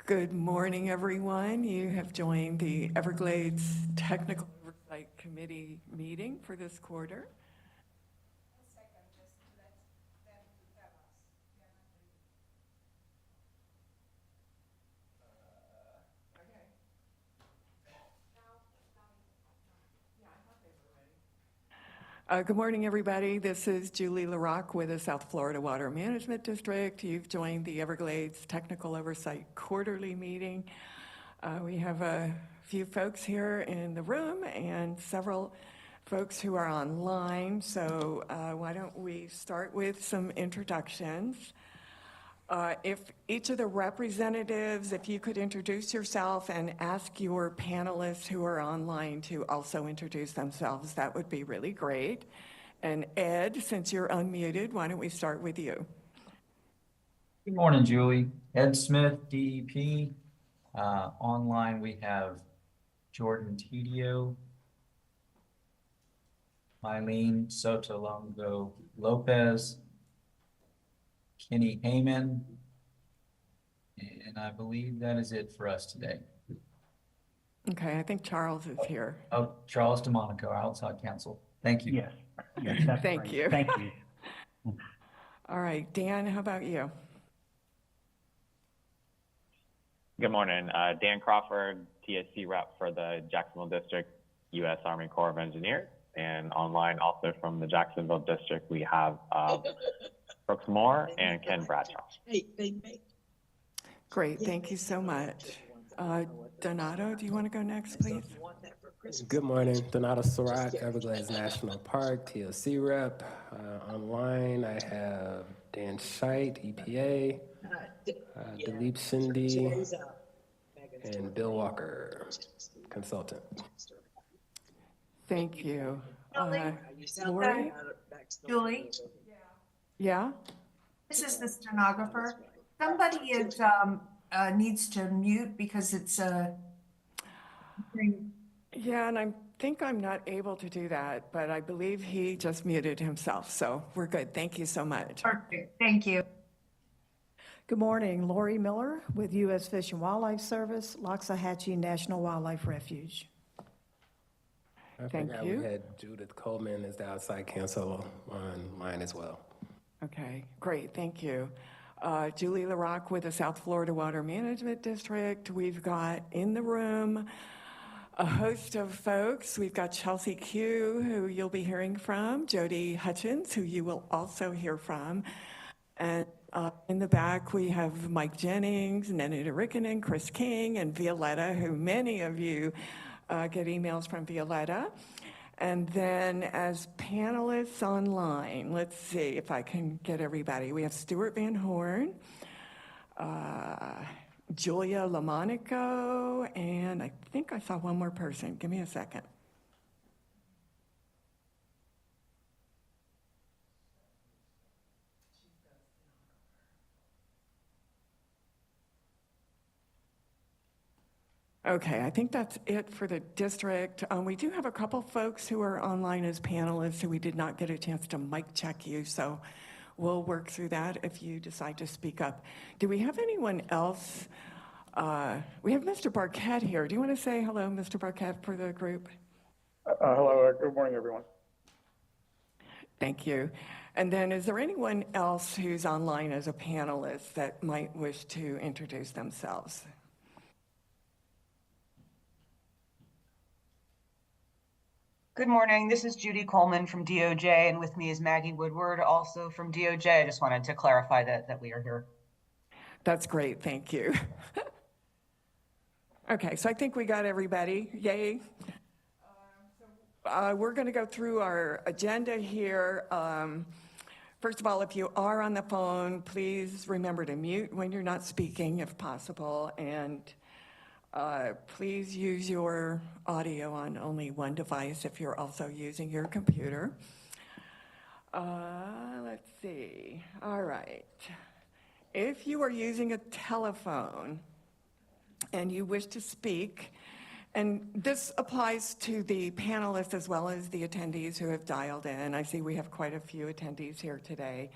Good morning, everyone. You have joined the Everglades Technical Oversight Committee meeting for this quarter. Good morning, everybody. This is Julie LaRocque with the South Florida Water Management District. You've joined the Everglades Technical Oversight Quarterly meeting. We have a few folks here in the room and several folks who are online. So why don't we start with some introductions. If each of the representatives, if you could introduce yourself and ask your panelists who are online to also introduce themselves, that would be really great. And Ed, since you're unmuted, why don't we start with you? Good morning, Julie. Ed Smith, DEP. Online, we have Jordan Tedio, Mylene Sotolongo Lopez, Kenny Heyman, and I believe that is it for us today. Okay, I think Charles is here. Oh, Charles DeMonico, our outside counsel. Thank you. Yes, that's Thank right. you. Thank you. All right, Dan, how about you? Good morning. Dan Crawford, TSC rep for the Jacksonville District, U.S. Army Corps of Engineers. And online also from the Jacksonville District, we have Brooks Moore and Ken Bradshaw. Great, thank you so much. Donato, do you want to go next, please? Good morning, Donato Sirac, Everglades National Park, TLC rep. Online, I have Dan Scheit, EPA, Dilip Sindhi, and Bill Walker, consultant. Thank you. Lori? Julie, Yeah? this is the stenographer. Somebody is, needs to mute because it's Yeah, and I think I'm not able to do that, but I believe he just muted himself, so we're good. Thank you so much. perfect. Thank you. Good morning, Lori Miller with U.S. Fish and Wildlife Service, Loxahatchee National Wildlife Refuge. I Thank forgot you. We had Judith Coleman as the outside counsel online as well. Okay, great, thank you. Julie LaRocque with the South Florida Water Management District. We've got in the room a host of folks. We've got Chelsea Q, who you'll be hearing from, Jody Hutchins, who you will also hear from, and in the back, we have Mike Jennings, Nenita Rikkinen, Chris King, and Violetta, who many of you get emails from Violetta. And then as panelists online, let's see if I can get everybody. We have Stuart Van Horn, Julia Lamonaco, and I think I saw one more person. Give me a second. Okay, I think that's it for the district. We do have a couple folks who are online as panelists who we did not get a chance to mic check you, so we'll work through that if you decide to speak up. Do we have anyone else? We have Mr. Barquette here. Do you want to say hello, Mr. Barquette, for the group? Hello, good morning, everyone. Thank you. And then is there anyone else who's online as a panelist that might wish to introduce themselves? Good morning. This is Judy Coleman from DOJ, and with me is Maggie Woodward, also from DOJ. I just wanted to clarify that we are here. That's great. Thank you. Okay, so I think we got everybody. Yay. We're going to go through our agenda here. First of all, if you are on the phone, please remember to mute when you're not speaking if possible, and please use your audio on only one device if you're also using your computer. Let's see. All right. If you are using a telephone and you wish to speak, and this applies to the panelists as well as the attendees who have dialed in. I see we have quite a few attendees here today.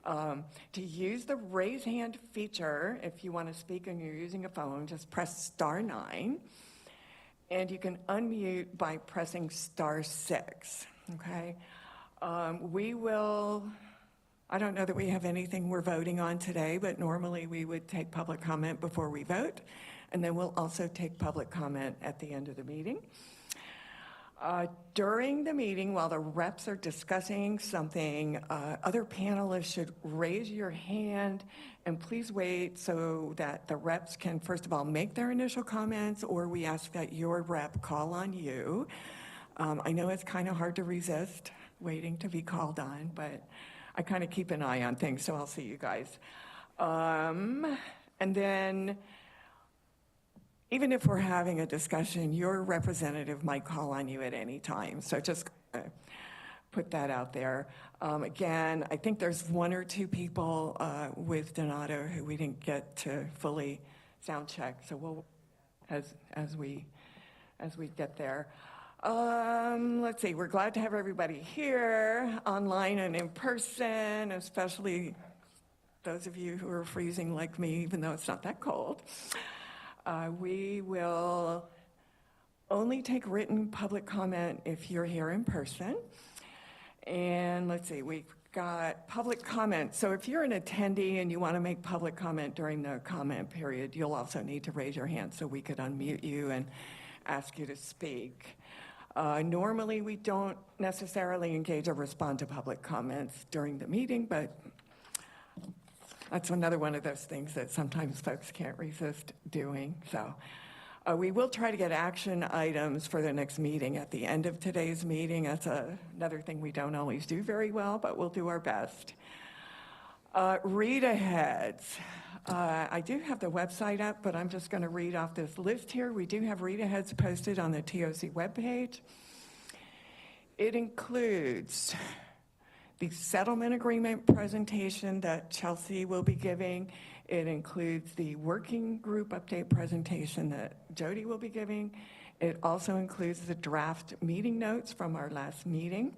To use the raise hand feature, if you want to speak and you're using a phone, just press *9. And you can unmute by pressing *6, okay? I don't know that we have anything we're voting on today, but normally we would take public comment before we vote, and then we'll also take public comment at the end of the meeting. During the meeting, while the reps are discussing something, other panelists should raise your hand, and please wait so that the reps can, first of all, make their initial comments, or we ask that your rep call on you. I know it's kind of hard to resist waiting to be called on, but I kind of keep an eye on things, so I'll see you guys. And then, even if we're having a discussion, your representative might call on you at any time. So just put that out there. Again, I think there's one or two people with Donato who we didn't get to fully sound check. So we'll, as we get there. Let's see, we're glad to have everybody here, online and in person, especially those of you who are freezing like me, even though it's not that cold. We will only take written public comment if you're here in person. And let's see, we've got public comment. So if you're an attendee and you want to make public comment during the comment period, you'll also need to raise your hand so we could unmute you and ask you to speak. Normally, we don't necessarily engage or respond to public comments during the meeting, but that's another one of those things that sometimes folks can't resist doing. So we will try to get action items for the next meeting at the end of today's meeting. That's another thing we don't always do very well, but we'll do our best. Read-aheads. I do have the website up, but I'm just going to read off this list here. We do have read-aheads posted on the TOC webpage. It includes the settlement agreement presentation that Chelsea will be giving. It includes the working group update presentation that Jody will be giving. It also includes the draft meeting notes from our last meeting.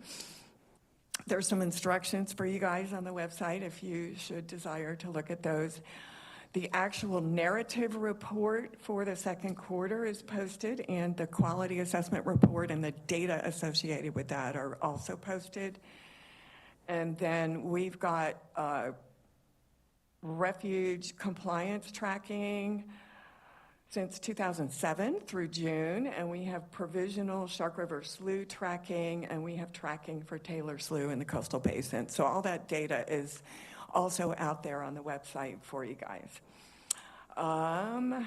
There's some instructions for you guys on the website if you should desire to look at those. The actual narrative report for the second quarter is posted, and the quality assessment report and the data associated with that are also posted. And then we've got refuge compliance tracking since 2007 through June, and we have provisional Shark River Slough tracking, and we have tracking for Taylor Slough in the coastal basin. So all that data is also out there on the website for you guys. And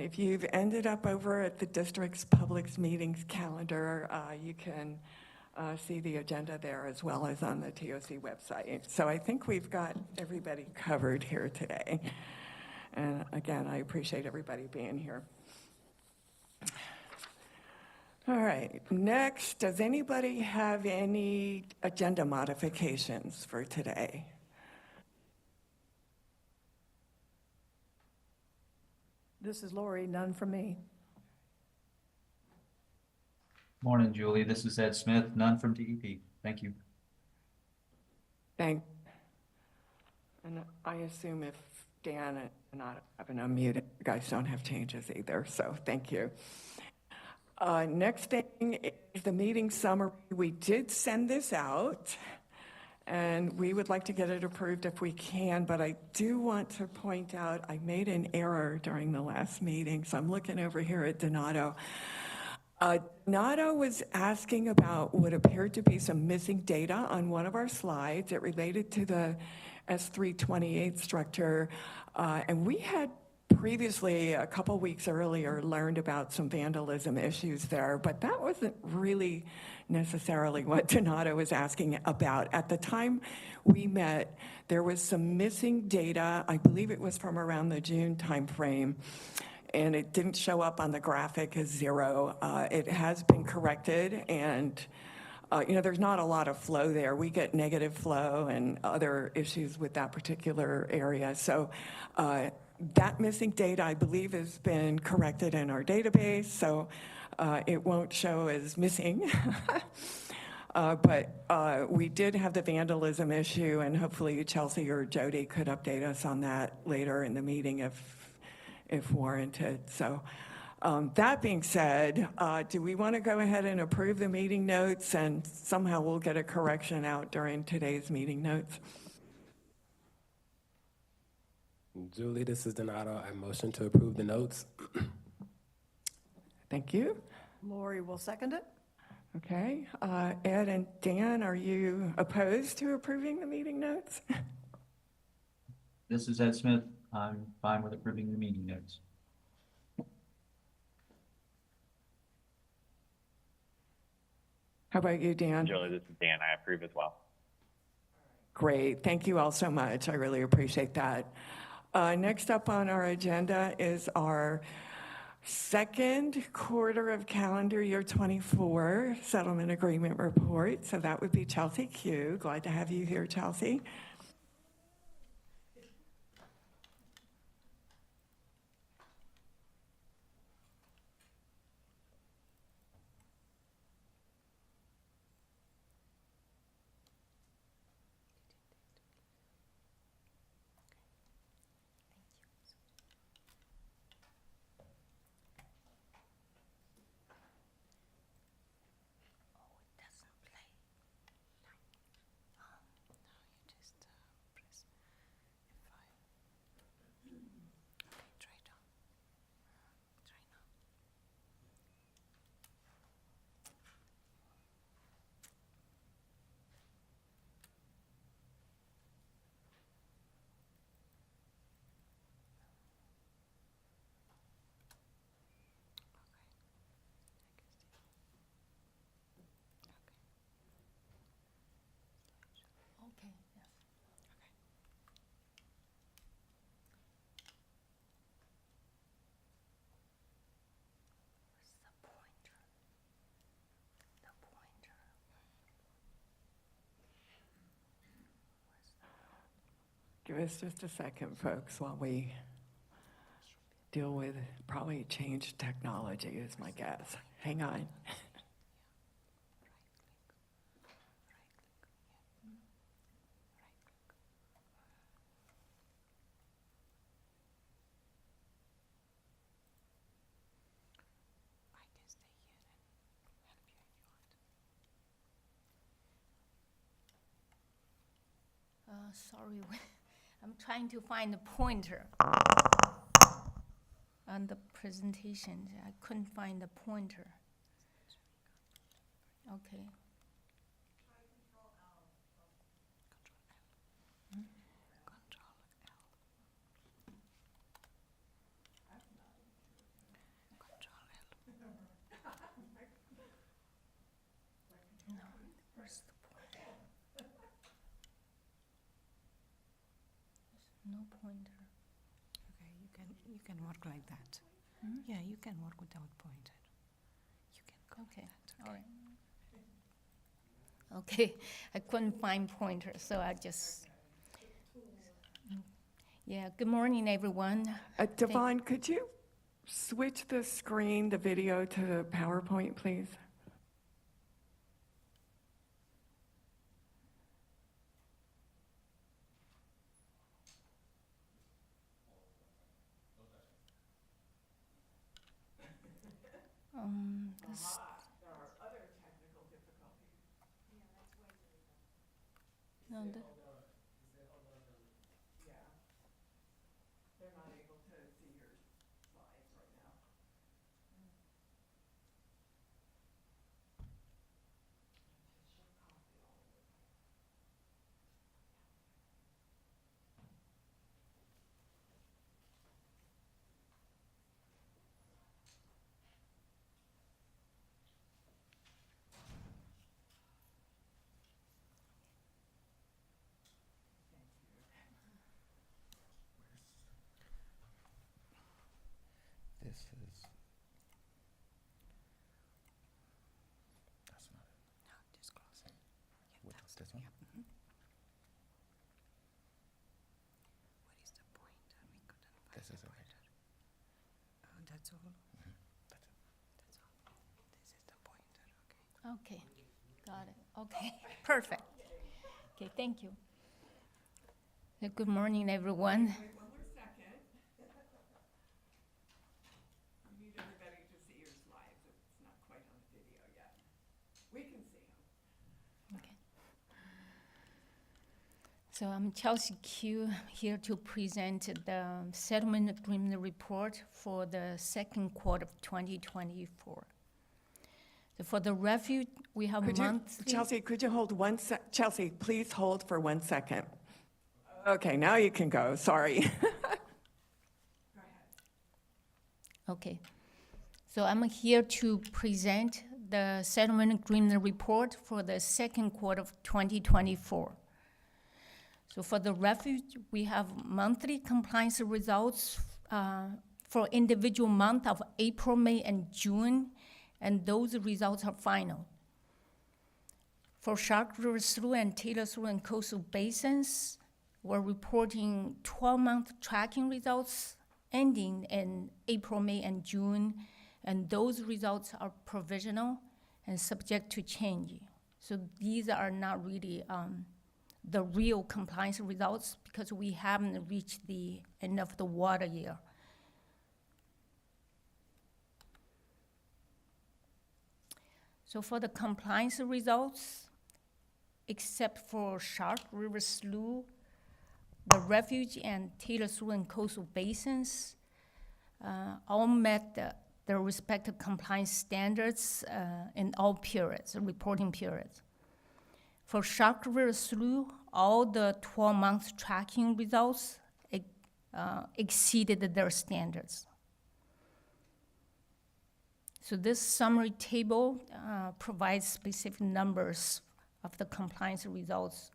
if you've ended up over at the district's public meetings calendar, you can see the agenda there as well as on the TOC website. So I think we've got everybody covered here today. And again, I appreciate everybody being here. All right, next, does anybody have any agenda modifications for today? This is Lori, none from me. Morning, Julie. This is Ed Smith, none from DEP. Thank you. And I assume if Dan and I haven't unmuted, you guys don't have changes either, so thank you. Next thing is the meeting summary. We did send this out, and we would like to get it approved if we can, but I do want to point out I made an error during the last meeting, so I'm looking over here at Donato. Donato was asking about what appeared to be some missing data on one of our slides. It related to the S328 structure, and we had previously, a couple weeks earlier, learned about some vandalism issues there, but that wasn't really necessarily what Donato was asking about. At the time we met, there was some missing data. I believe it was from around the June timeframe, and it didn't show up on the graphic as 0. It has been corrected, and there's not a lot of flow there. We get negative flow and other issues with that particular area. So that missing data, I believe, has been corrected in our database, so it won't show as missing. But we did have the vandalism issue, and hopefully Chelsea or Jody could update us on that later in the meeting if warranted. So that being said, do we want to go ahead and approve the meeting notes, and somehow we'll get a correction out during today's meeting notes? Julie, this is Donato. I motion to approve the notes. Thank you. Lori will second it. Okay. Ed and Dan, are you opposed to approving the meeting notes? This is Ed Smith. I'm fine with approving the meeting notes. How about you, Dan? Julie, this is Dan. I approve as well. Great. Thank you all so much. I really appreciate that. Next up on our agenda is our second quarter of calendar year 24 settlement agreement report. So that would be Chelsea Q. Glad to have you here, Chelsea. Okay, yes. Where's the pointer? The pointer. Give us just a second, folks, while we deal with probably changed technology is my guess. Hang on. Sorry, I'm trying to find the pointer on the presentation. I couldn't find the pointer. Okay. No, where's the pointer? There's no pointer. Okay, you can work like that. Yeah, you can work without pointer. You can go Okay, like that. all right. Okay, I couldn't find pointer, so I just. Yeah, good morning, everyone. Devon, could you switch the screen, the video to the PowerPoint, please? This, no, This is. That's not it. No, just close it. Yeah, What, that's this it. one? Yeah. What is the pointer? We couldn't find This the is it. pointer. Oh, that's all? That's it. That's all. This is the pointer, okay. okay, got it. Okay, perfect. Okay, thank you. Good morning, everyone. Wait one more second. We need everybody to see your slides. It's not quite on the video yet. We can see them. Okay. So I'm Chelsea Q, here to present the settlement agreement report for the second quarter of 2024. So for the refuge, we have monthly. Chelsea, could you hold one sec? Chelsea, please hold for 1 second. Okay, now you can go. Sorry. Okay. So I'm here to present the settlement agreement report for the second quarter of 2024. So for the refuge, we have monthly compliance results for individual month of April, May, and June, and those results are final. For Shark River Slough and Taylor Slough and Coastal Basins, we're reporting 12-month tracking results ending in April, May, and June, and those results are provisional and subject to change. So these are not really the real compliance results because we haven't reached the end of the water year. So for the compliance results, except for Shark River Slough, the refuge and Taylor Slough and Coastal Basins all met their respective compliance standards in all periods, reporting periods. For Shark River Slough, all the 12-month tracking results exceeded their standards. So this summary table provides specific numbers of the compliance results.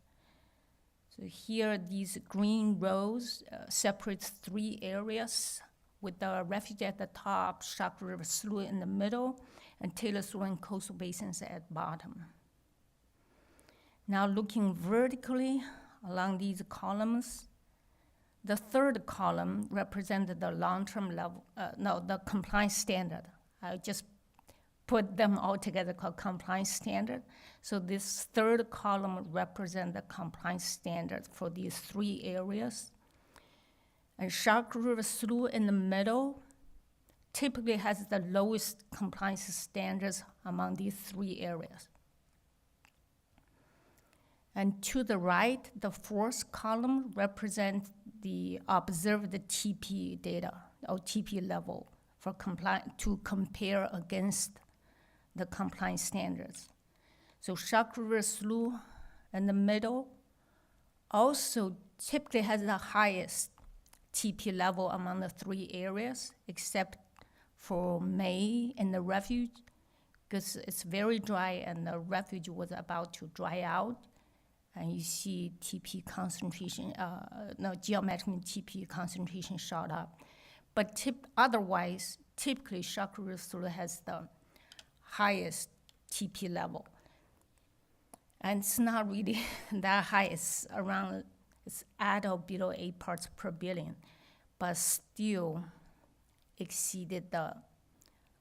So here, these green rows separates 3 areas with the refuge at the top, Shark River Slough in the middle, and Taylor Slough and Coastal Basins at bottom. Now looking vertically along these columns, the third column represented the long-term level, the compliance standard. I just put them all together called compliance standard. So this third column represents the compliance standard for these 3 areas. And Shark River Slough in the middle typically has the lowest compliance standards among these 3 areas. And to the right, the fourth column represents the observed TP data, or TP level, for to compare against the compliance standards. So Shark River Slough in the middle also typically has the highest TP level among the 3 areas, except for May in the refuge, because it's very dry and the refuge was about to dry out. And you see TP concentration, geometric TP concentration shot up. But otherwise, typically Shark River Slough has the highest TP level. And it's not really that high, it's at or below 8 parts per billion, but still exceeded the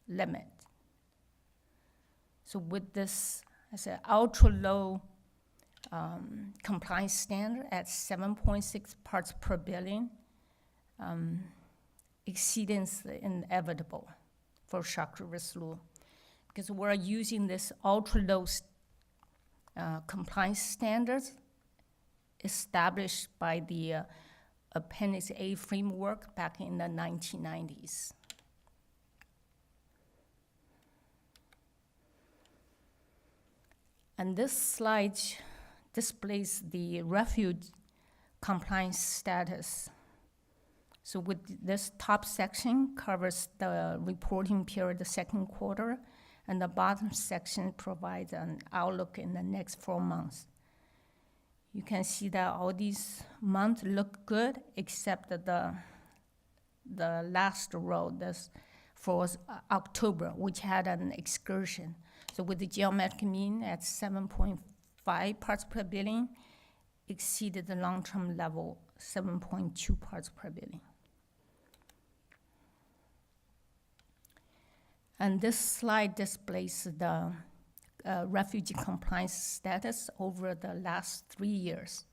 limit. So with this, as an ultra low compliance standard at 7.6 parts per billion, exceedance inevitable for Shark River Slough, because we're using this ultra low compliance standards established by the Appendix A framework back in the 1990s. And this slide displays the refuge compliance status. So with this top section covers the reporting period, the second quarter, and the bottom section provides an outlook in the next 4 months. You can see that all these months look good, except that the last row, this for October, which had an excursion. So with the geometric mean at 7.5 parts per billion, exceeded the long-term level, 7.2 parts per billion. And this slide displays the refugee compliance status over the last 3 years.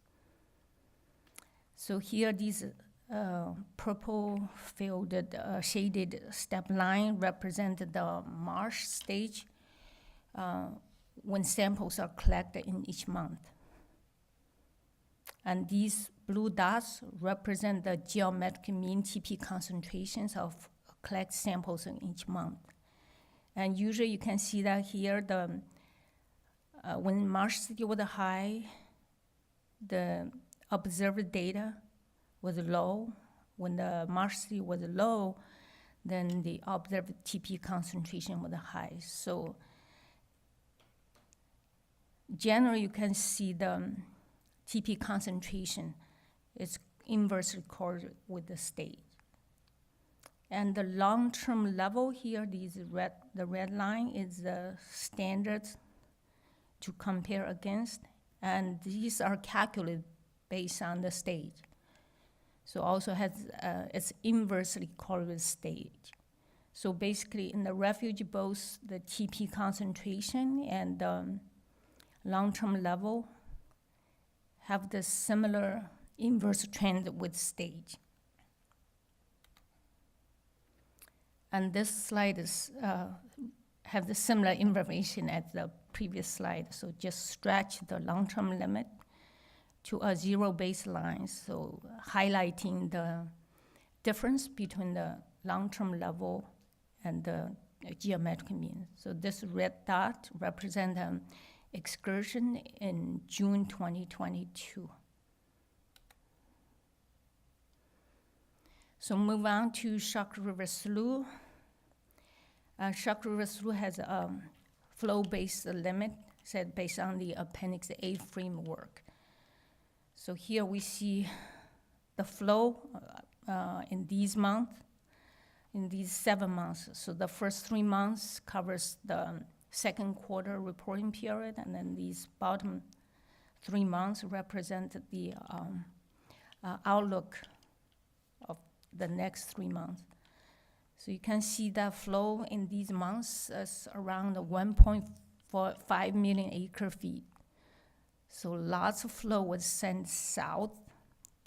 So here, these purple filled shaded step line represent the marsh stage when samples are collected in each month. And these blue dots represent the geometric mean TP concentrations of collect samples in each month. And usually you can see that here, when Marsh City was high, the observed data was low. When the Marsh City was low, then the observed TP concentration was high. So generally you can see the TP concentration is inversely correlated with the stage. And the long-term level here, the red line is the standards to compare against, and these are calculated based on the stage. So also has its inversely correlated stage. So basically in the refuge, both the TP concentration and long-term level have the similar inverse trend with stage. And this slide is have the similar information as the previous slide. So just stretch the long-term limit to a zero baseline. So highlighting the difference between the long-term level and the geometric mean. So this red dot represents an excursion in June 2022. So move on to Shark River Slough. Shark River Slough has a flow-based limit set based on the Appendix A framework. So here we see the flow in these months, in these 7 months. So the first 3 months covers the second quarter reporting period, and then these bottom 3 months represent the outlook of the next 3 months. So you can see that flow in these months is around 1.5 million acre feet. So lots of flow was sent south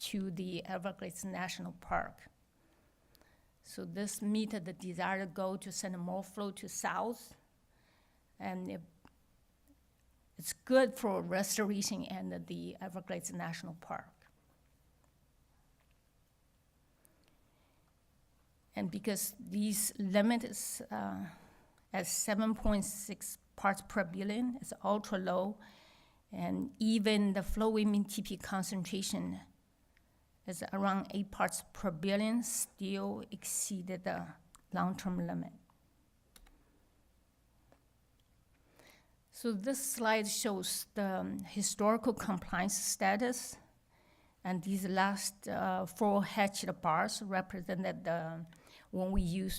to the Everglades National Park. So this meted the desired goal to send more flow to south, and it's good for restoration and the Everglades National Park. And because these limit is at 7.6 parts per billion, it's ultra low, and even the flowing mean TP concentration is around 8 parts per billion, still exceeded the long-term limit. So this slide shows the historical compliance status, and these last 4 hatched bars represented when we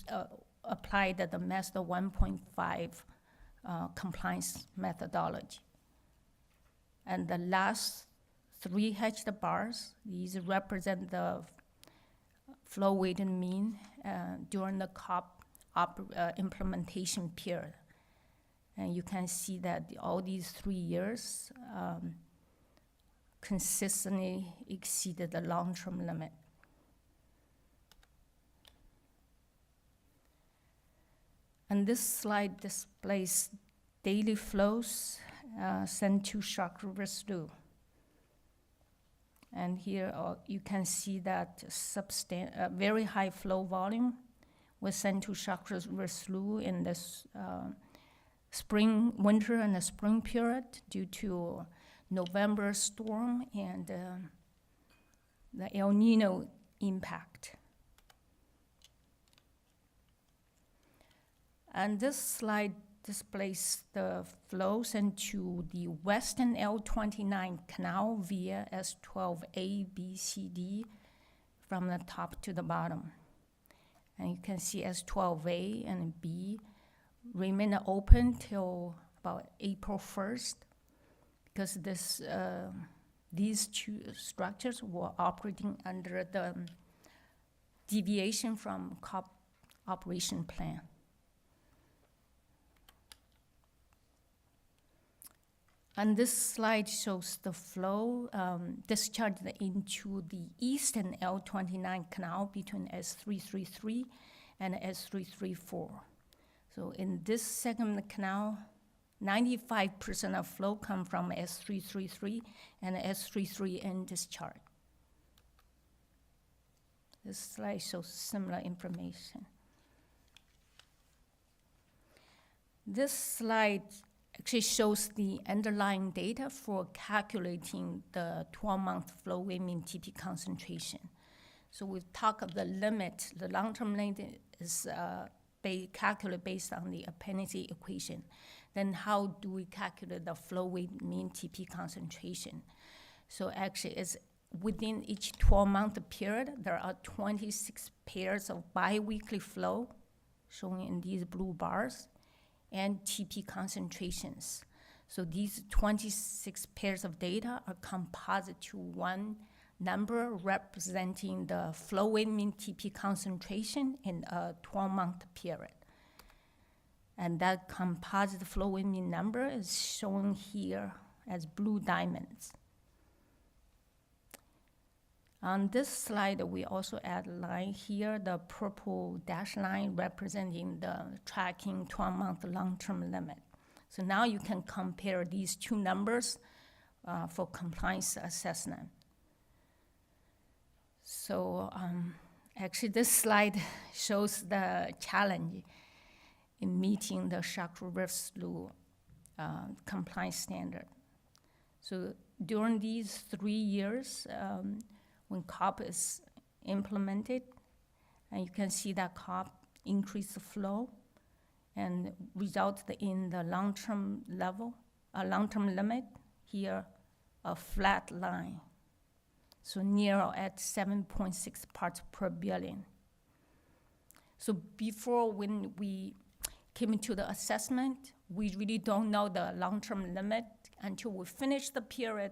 applied the master 1.5 compliance methodology. And the last 3 hatched bars, these represent the flow weighted mean during the COP implementation period. And you can see that all these 3 years consistently exceeded the long-term limit. And this slide displays daily flows sent to Shark River Slough. And here you can see that very high flow volume was sent to Shark River Slough in this winter and the spring period due to November storm and the El Nino impact. And this slide displays the flows into the western L29 canal via S12A, B, C, D from the top to the bottom. And you can see S12A and B remain open till about April 1st because these 2 structures were operating under the deviation from COP operation plan. And this slide shows the flow discharged into the eastern L29 canal between S333 and S334. So in this segment of the canal, 95% of flow come from S333 and S33N discharge. This slide shows similar information. This slide actually shows the underlying data for calculating the 12-month flow weight mean TP concentration. So we talk of the limit. The long-term limit is calculated based on the appendice equation. Then how do we calculate the flow weight mean TP concentration? So actually, it's within each 12-month period, there are 26 pairs of biweekly flow, shown in these blue bars, and TP concentrations. So these 26 pairs of data are composite to one number representing the flow weight mean TP concentration in a 12-month period. And that composite flow weight mean number is shown here as blue diamonds. On this slide, we also add a line here, the purple dash line representing the tracking 12-month long-term limit. So now you can compare these two numbers for compliance assessment. So actually this slide shows the challenge in meeting the Shark River Slough compliance standard. So during these 3 years, when COP is implemented, and you can see that COP increased the flow and resulted in the long-term level, a long-term limit, here a flat line. So near at 7.6 parts per billion. So before, when we came into the assessment, we really don't know the long-term limit until we finish the period.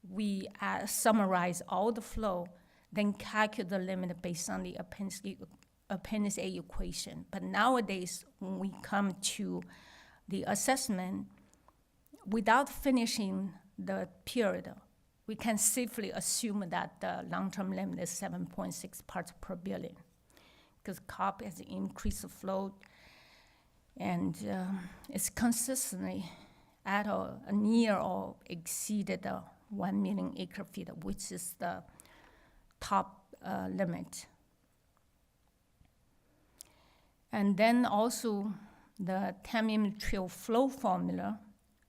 We summarize all the flow, then calculate the limit based on the appendice A equation. But nowadays, when we come to the assessment, without finishing the period, we can safely assume that the long-term limit is 7.6 parts per billion, because COP has increased the flow, and it's consistently at or near or exceeded the 1 million acre feet, which is the top limit. And then also the Tamiami Trail flow formula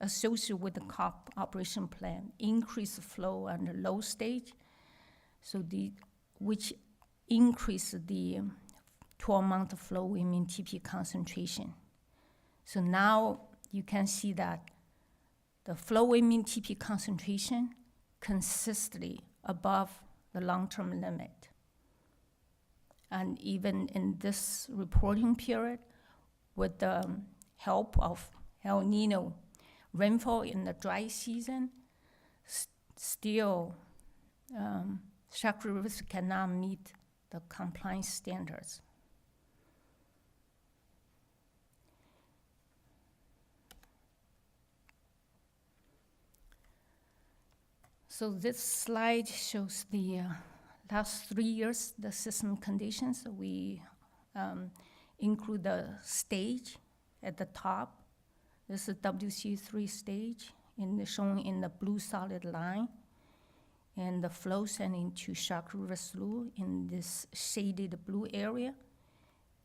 associated with the COP operation plan increase the flow on the low stage, so which increase the 12-month flow weight mean TP concentration. So now you can see that the flow weight mean TP concentration consistently above the long-term limit. And even in this reporting period, with the help of El Nino rainfall in the dry season, still Shark River cannot meet the compliance standards. So this slide shows the last 3 years, the system conditions. We include the stage at the top. This is WC3 stage, shown in the blue solid line, and the flow sending to Shark River Slough in this shaded blue area,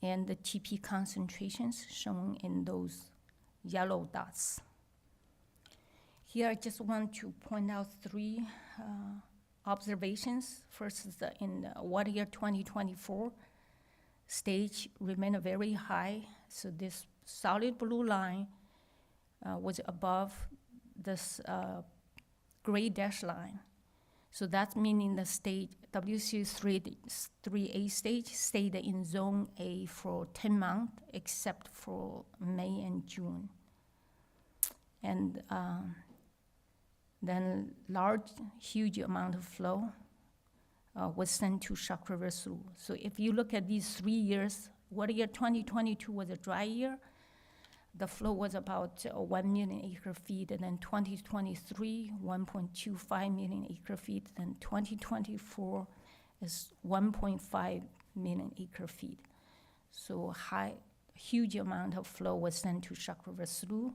and the TP concentrations shown in those yellow dots. Here, I just want to point out 3 observations. First is in the water year 2024, stage remained very high. So this solid blue line was above this gray dash line. So that's meaning the stage, WC3A stage stayed in zone A for 10 months, except for May and June. And then huge amount of flow was sent to Shark River Slough. So if you look at these 3 years, water year 2022 was a dry year. the flow was about 1 million acre feet, and then 2023, 1.25 million acre feet, then 2024 is 1.5 million acre feet. So huge amount of flow was sent to Shark River Slough.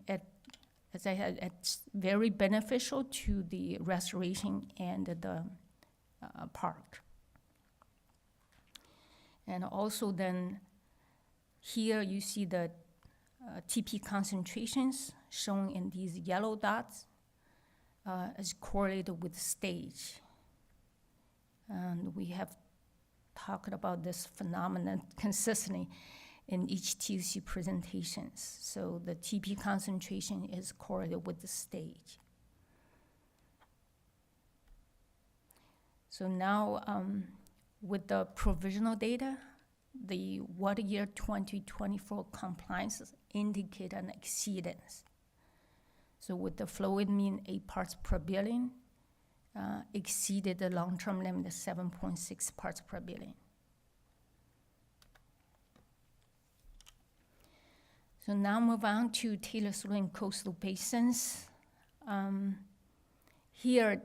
As I said, it's very beneficial to the restoration and the park. And also then, here you see the TP concentrations shown in these yellow dots is correlated with stage. And we have talked about this phenomenon consistently in each TUC presentations. So the TP concentration is correlated with the stage. So now with the provisional data, the water year 2024 compliance indicate an exceedance. So with the flow in mean 8 parts per billion, exceeded the long-term limit of 7.6 parts per billion. So now move on to Taylor Slough and coastal basins. Here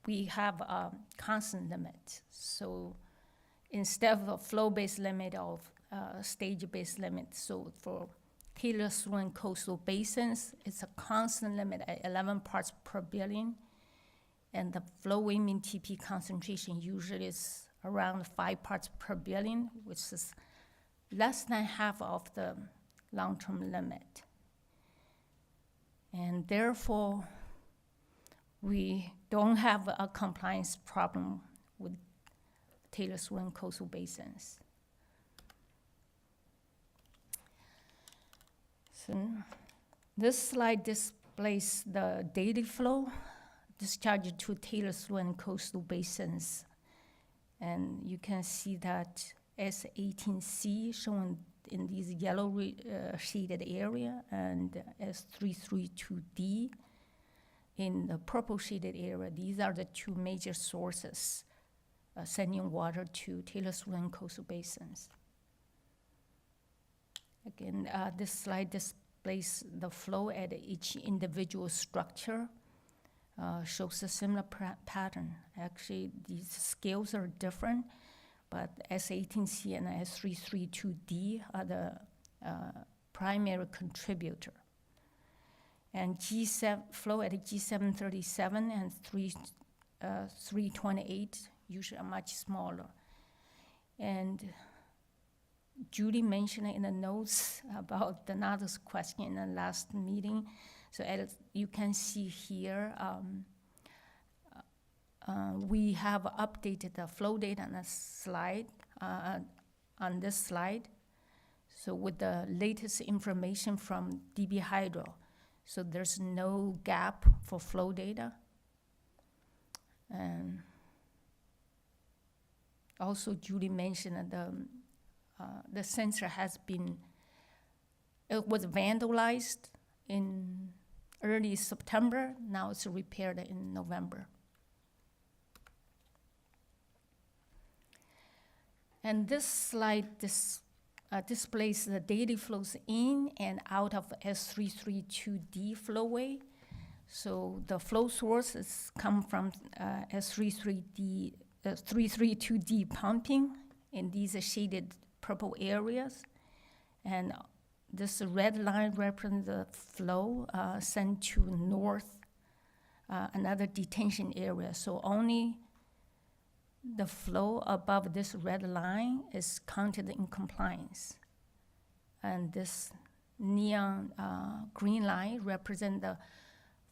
we have a constant limit. So instead of a flow-based limit of stage-based limit, so for Taylor Slough and coastal basins, it's a constant limit at 11 parts per billion. And the flow-in mean TP concentration usually is around 5 parts per billion, which is less than half of the long-term limit. And therefore, we don't have a compliance problem with Taylor Slough and coastal basins. So this slide displays the daily flow discharged to Taylor Slough and coastal basins. And you can see that S18C shown in these yellow shaded area, and S332D in the purple shaded area. These are the two major sources sending water to Taylor Slough and coastal basins. Again, this slide displays the flow at each individual structure. Shows a similar pattern. Actually, these scales are different, but S18C and S332D are the primary contributor. And flow at G737 and 328 usually are much smaller. And Judy mentioned in the notes about Donato's question in the last meeting. So as you can see here, we have updated the flow data on a slide, on this slide. So with the latest information from DB Hydro, so there's no gap for flow data. And also Judy mentioned that the sensor it was vandalized in early September. Now it's repaired in November. And this slide displays the daily flows in and out of S332D flowway. So the flow sources come from S332D pumping in these shaded purple areas. And this red line represents the flow sent to north, another detention area. So only the flow above this red line is counted in compliance. And this neon green line represents the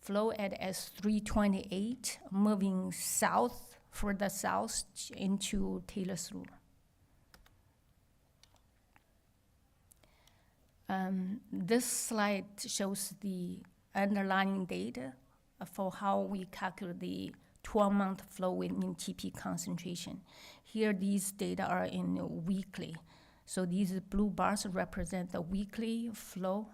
flow at S328 moving south, further south into Taylor Slough. This slide shows the underlying data for how we calculate the 12-month flow in TP concentration. Here, these data are in weekly. So these blue bars represent the weekly flow,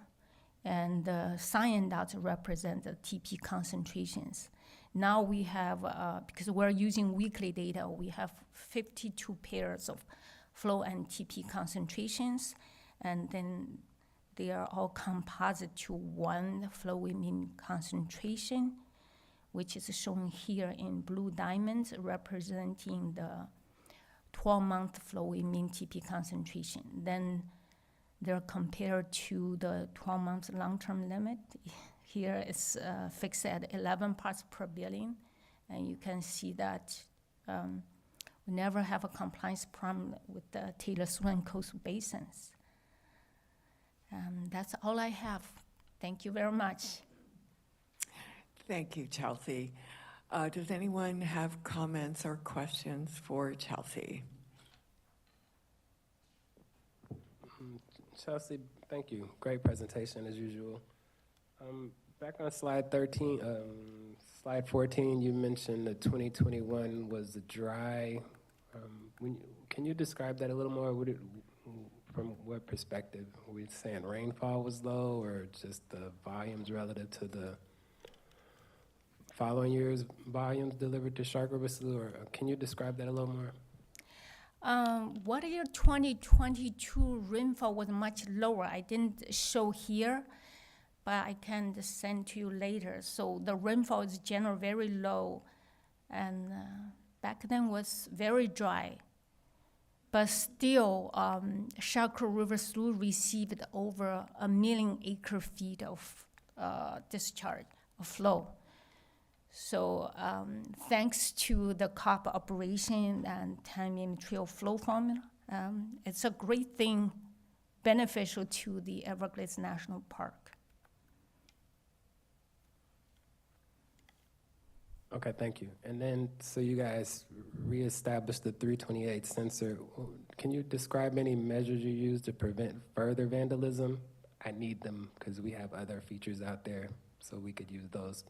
and the cyan dots represent the TP concentrations. Now we have, because we're using weekly data, we have 52 pairs of flow and TP concentrations, and then They are all composite to one flowing mean concentration, which is shown here in blue diamonds, representing the 12-month flowing mean TP concentration. Then they're compared to the 12-month long-term limit. Here it's fixed at 11 parts per billion. And you can see that we never have a compliance problem with the Taylor-Swift coastal basins. That's all I have. Thank you very much. Thank you, Chelsea. Does anyone have comments or questions for Chelsea? Chelsea, thank you. Great presentation as usual. Back on slide 13, slide 14, you mentioned that 2021 was dry. Can you describe that a little more? From what perspective? Were we saying rainfall was low, or just the volumes relative to the following year's volumes delivered to Shark River Slough? Or can you describe that a little more? Water year 2022 rainfall was much lower. I didn't show here, but I can send to you later. So the rainfall is generally very low, and back then was very dry. But still, Shark River Slough received over 1 million acre-feet of discharge, of flow. So thanks to the COP operation and Tamiami Trail flow formula, it's a great thing, beneficial to the Everglades National Park. Okay, thank you. And then, so you guys reestablished the 328 sensor. Can you describe any measures you use to prevent further vandalism? I need them because we have other features out there, so we could use those.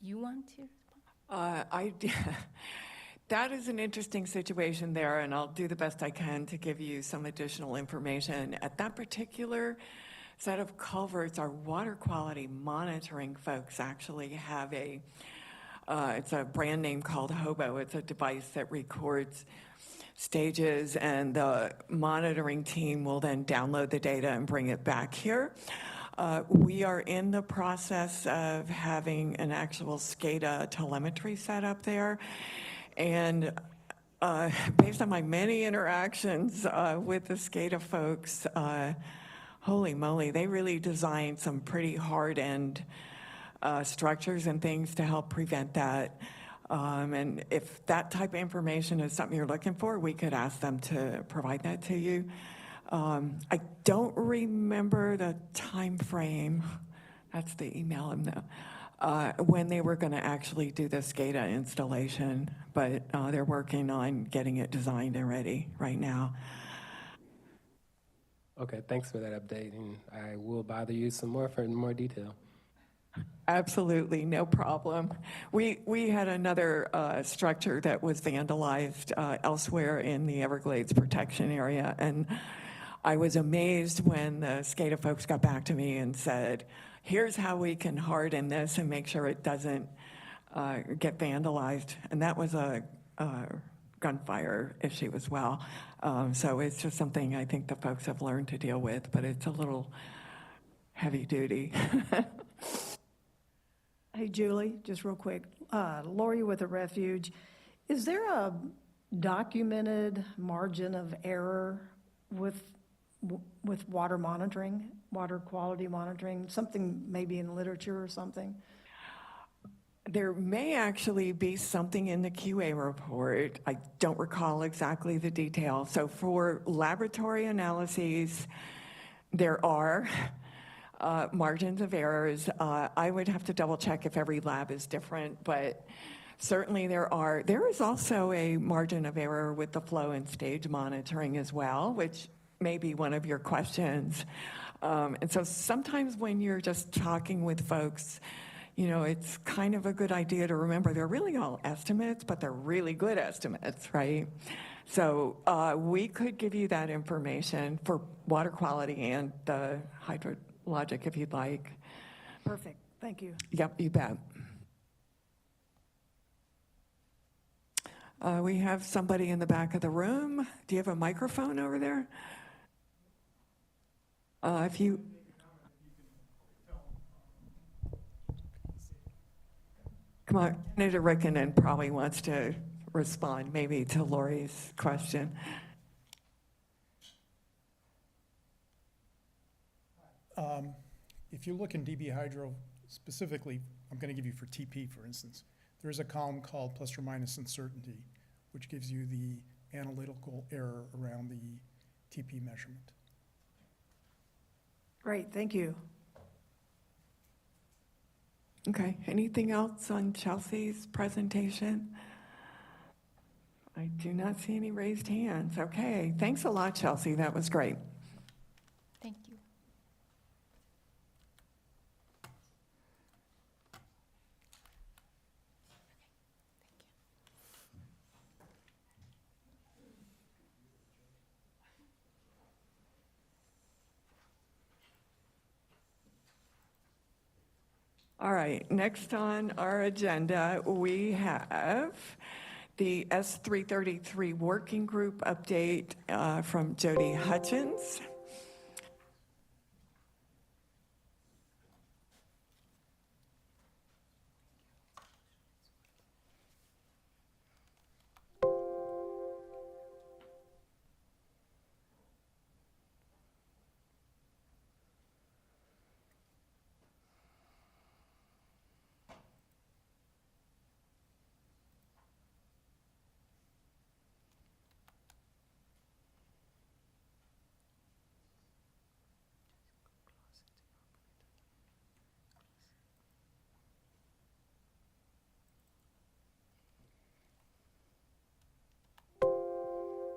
You want to? That is an interesting situation there, and I'll do the best I can to give you some additional information. At that particular set of culverts, our water quality monitoring folks actually have it's a brand name called Hobo. It's a device that records stages, and the monitoring team will then download the data and bring it back here. We are in the process of having an actual SCADA telemetry set up there. And based on my many interactions with the SCADA folks, holy moly, they really designed some pretty hard-end structures and things to help prevent that. And if that type of information is something you're looking for, we could ask them to provide that to you. I don't remember the time frame. That's the email, when they were going to actually do the SCADA installation, but they're working on getting it designed and ready right now. Okay, thanks for that update, and I will bother you some more for more detail. Absolutely, no problem. We had another structure that was vandalized elsewhere in the Everglades protection area, and I was amazed when the SCADA folks got back to me and said, here's how we can harden this and make sure it doesn't get vandalized. And that was a gunfire issue as well. So it's just something I think the folks have learned to deal with, but it's a little heavy duty. Hey, Julie, just real quick. Lori with the refuge. Is there a documented margin of error with water monitoring, water quality monitoring, something maybe in literature or something? There may actually be something in the QA report. I don't recall exactly the detail. So for laboratory analyses, there are margins of errors. I would have to double check if every lab is different, but certainly there are. There is also a margin of error with the flow and stage monitoring as well, which may be one of your questions. And so sometimes when you're just talking with folks, it's kind of a good idea to remember they're really all estimates, but they're really good estimates, right? So we could give you that information for water quality and the hydrologic if you'd like. Perfect, thank you. Yep, you bet. We have somebody in the back of the room. Do you have a microphone over there? If you... Come on, Senator Rikkonen probably wants to respond maybe to Lori's question. If you look in DB Hydro specifically, I'm going to give you for TP, for instance, there is a column called plus or minus uncertainty, which gives you the analytical error around the TP measurement. Great, thank you. Okay, anything else on Chelsea's presentation? I do not see any raised hands. Okay, thanks a lot, Chelsea. That was great. Thank you. All right, next on our agenda, we have the S333 Working Group update from Jody Hutchins.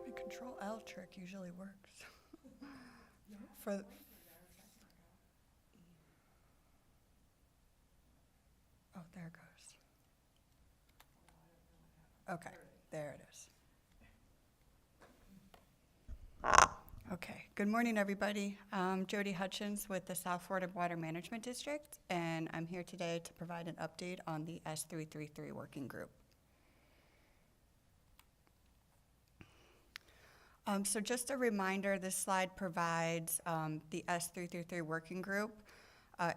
The Control L trick usually works. For oh, there it goes. Okay, there it is. Okay, good morning, everybody. I'm Jody Hutchins with the South Florida Water Management District, and I'm here today to provide an update on the S333 Working Group. So just a reminder, this slide provides the S333 Working Group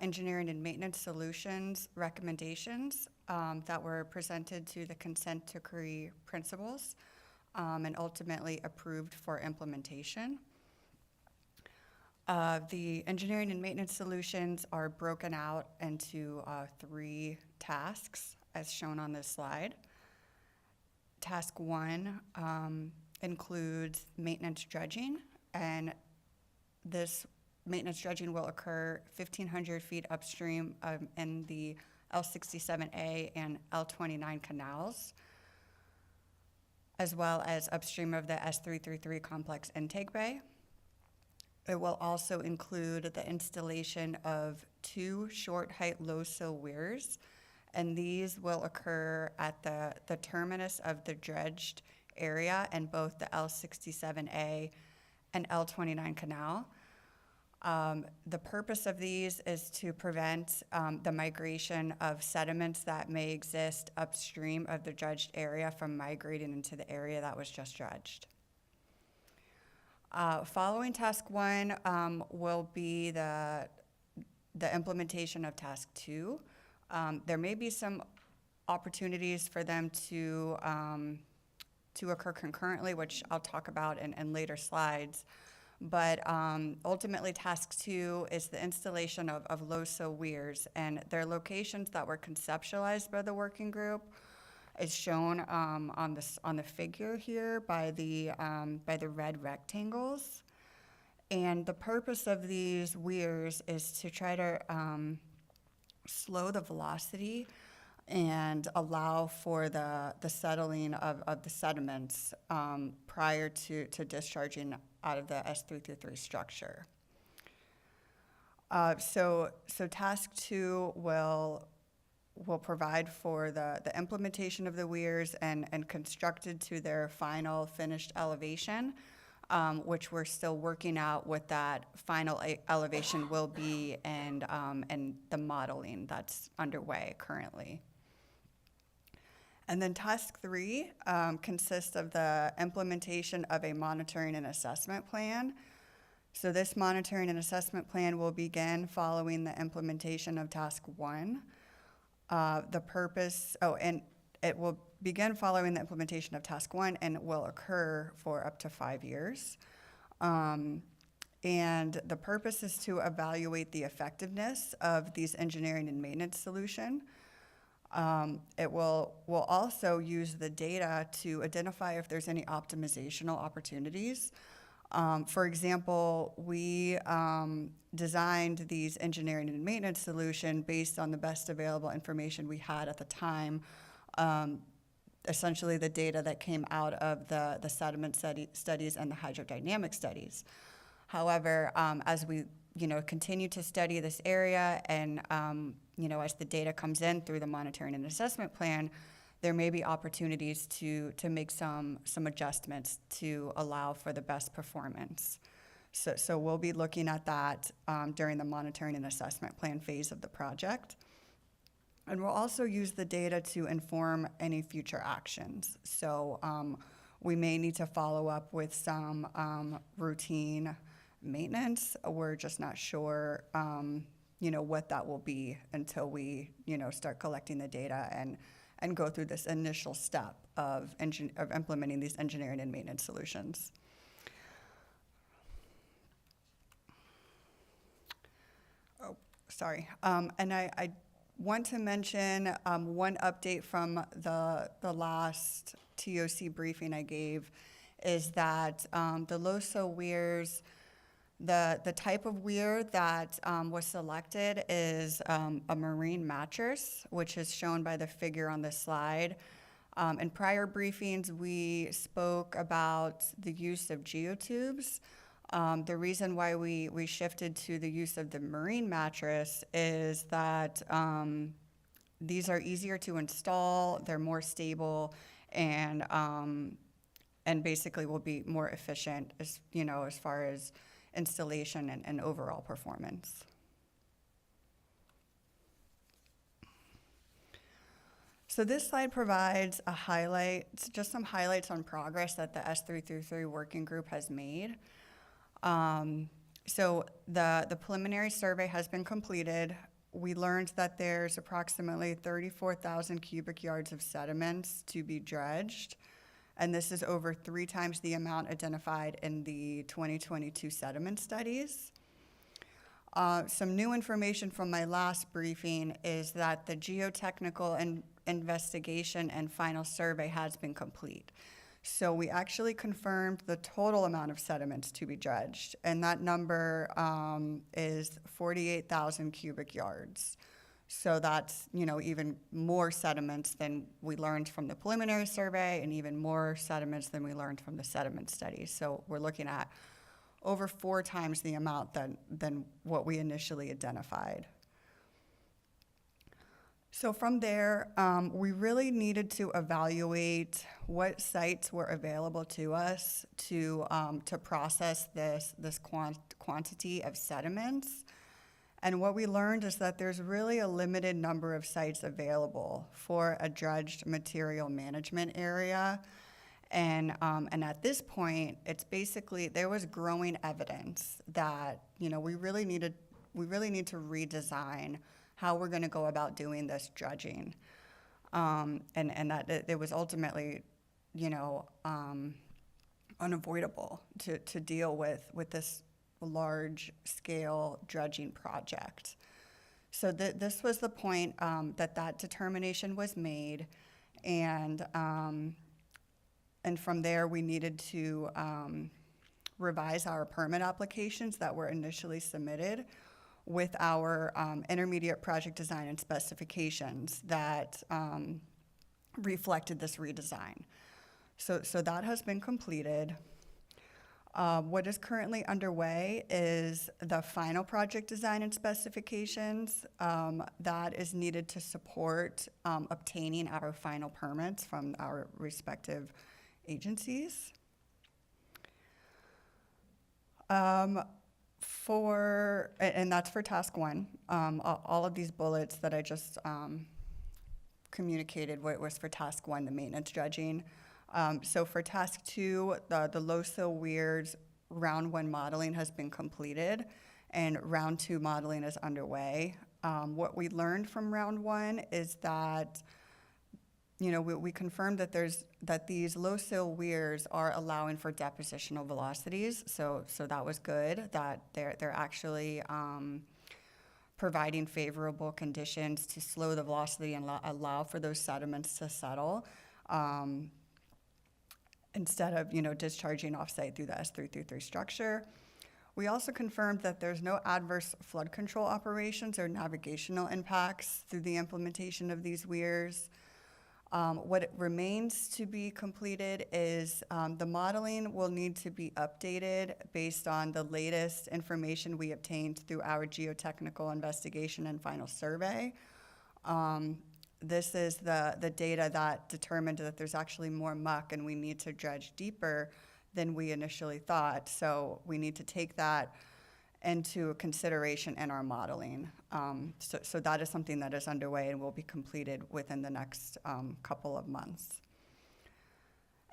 Engineering and Maintenance Solutions recommendations that were presented to the consent decree principals and ultimately approved for implementation. The engineering and maintenance solutions are broken out into 3 tasks as shown on this slide. Task 1 includes maintenance dredging, and this maintenance dredging will occur 1,500 feet upstream in the L67A and L29 canals, as well as upstream of the S333 complex intake bay. It will also include the installation of 2 short height low sill weirs, and these will occur at the terminus of the dredged area in both the L67A and L29 canal. The purpose of these is to prevent the migration of sediments that may exist upstream of the dredged area from migrating into the area that was just dredged. Following task 1 will be the implementation of task 2. There may be some opportunities for them to occur concurrently, which I'll talk about in later slides. But ultimately, task 2 is the installation of low sill weirs, and their locations that were conceptualized by the working group is shown on the figure here by the red rectangles. And the purpose of these weirs is to try to slow the velocity and allow for the settling of the sediments prior to discharging out of the S333 structure. So task 2 will provide for the implementation of the weirs and constructed to their final finished elevation, which we're still working out what that final elevation will be and the modeling that's underway currently. And then task 3 consists of the implementation of a monitoring and assessment plan. So this monitoring and assessment plan will begin following the implementation of task 1. And it will begin following the implementation of task 1, and it will occur for up to 5 years. And the purpose is to evaluate the effectiveness of these engineering and maintenance solution. It will also use the data to identify if there's any optimizational opportunities. For example, we designed these engineering and maintenance solution based on the best available information we had at the time, essentially the data that came out of the sediment studies and the hydrodynamic studies. However, as we continue to study this area and as the data comes in through the monitoring and assessment plan, there may be opportunities to make some adjustments to allow for the best performance. So we'll be looking at that during the monitoring and assessment plan phase of the project. And we'll also use the data to inform any future actions. So we may need to follow up with some routine maintenance. We're just not sure what that will be until we start collecting the data and go through this initial step of implementing these engineering and maintenance solutions. Oh, sorry. And I want to mention one update from the last TOC briefing I gave is that the LOSO weirs, the type of weir that was selected is a marine mattress, which is shown by the figure on this slide. In prior briefings, we spoke about the use of geotubes. The reason why we shifted to the use of the marine mattress is that these are easier to install, they're more stable, and basically will be more efficient as far as installation and overall performance. So this slide provides just some highlights on progress that the S333 working group has made. So the preliminary survey has been completed. We learned that there's approximately 34,000 cubic yards of sediments to be dredged, and this is over 3 times the amount identified in the 2022 sediment studies. Some new information from my last briefing is that the geotechnical investigation and final survey has been complete. So we actually confirmed the total amount of sediments to be dredged, and that number is 48,000 cubic yards. So that's, even more sediments than we learned from the preliminary survey and even more sediments than we learned from the sediment studies. So we're looking at over 4 times the amount than what we initially identified. So from there, we really needed to evaluate what sites were available to us to process this quantity of sediments. And what we learned is that there's really a limited number of sites available for a dredged material management area. And at this point, it's basically, there was growing evidence that, we really need to redesign how we're gonna go about doing this dredging. And that it was ultimately, unavoidable to deal with this large-scale dredging project. So this was the point that determination was made, and from there we needed to revise our permit applications that were initially submitted with our intermediate project design and specifications that reflected this redesign. So that has been completed. What is currently underway is the final project design and specifications that is needed to support obtaining our final permits from our respective agencies. And that's for task 1. All of these bullets that I just communicated was for task 1, the maintenance dredging. So for task 2, the low sill weirs round 1 modeling has been completed, and round 2 modeling is underway. What we learned from round 1 is that, you know, we confirmed that these low sill weirs are allowing for depositional velocities. So that was good, that they're actually providing favorable conditions to slow the velocity and allow for those sediments to settle, instead of, you know, discharging offsite through the S333 structure. We also confirmed that there's no adverse flood control operations or navigational impacts through the implementation of these weirs. What remains to be completed is the modeling will need to be updated based on the latest information we obtained through our geotechnical investigation and final survey. This is the data that determined that there's actually more muck and we need to dredge deeper than we initially thought. So we need to take that into consideration in our modeling. So that is something that is underway and will be completed within the next couple of months.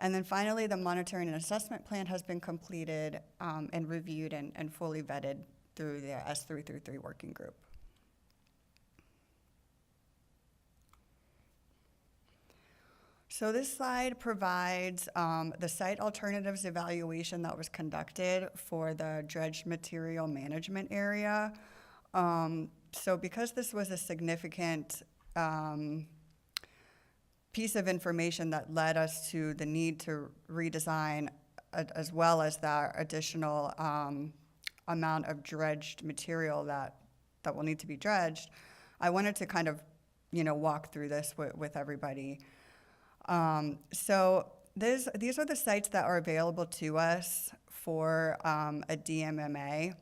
And then finally, the monitoring and assessment plan has been completed and reviewed and fully vetted through the S333 working group. So this slide provides the site alternatives evaluation that was conducted for the dredged material management area. So because this was a significant piece of information that led us to the need to redesign, as well as that additional amount of dredged material that will need to be dredged, I wanted to kind of, you know, walk through this with everybody. So these are the sites that are available to us for a DMMA.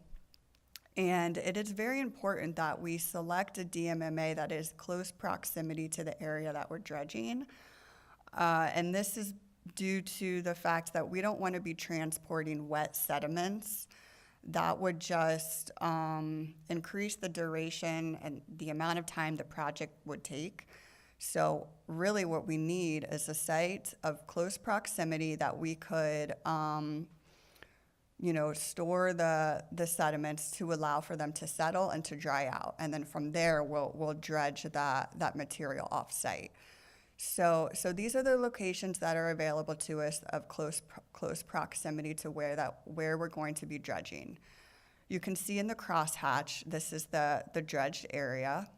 And it is very important that we select a DMMA that is close proximity to the area that we're dredging. And this is due to the fact that we don't want to be transporting wet sediments. That would just increase the duration and the amount of time the project would take. So really what we need is a site of close proximity that we could, you know, store the sediments to allow for them to settle and to dry out. And then from there, we'll dredge that material off-site. So these are the locations that are available to us of close proximity to where we're going to be dredging. You can see in the crosshatch, this is the dredged area.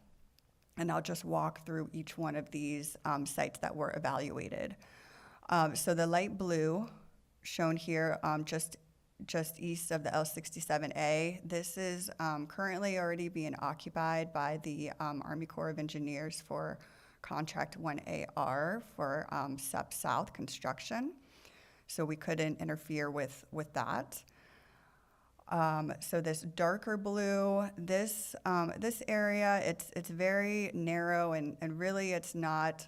And I'll just walk through each one of these sites that were evaluated. So the light blue shown here, just east of the L67A, this is currently already being occupied by the Army Corps of Engineers for Contract 1AR for SEP South construction. So we couldn't interfere with that. So this darker blue, this area, it's very narrow and really it's not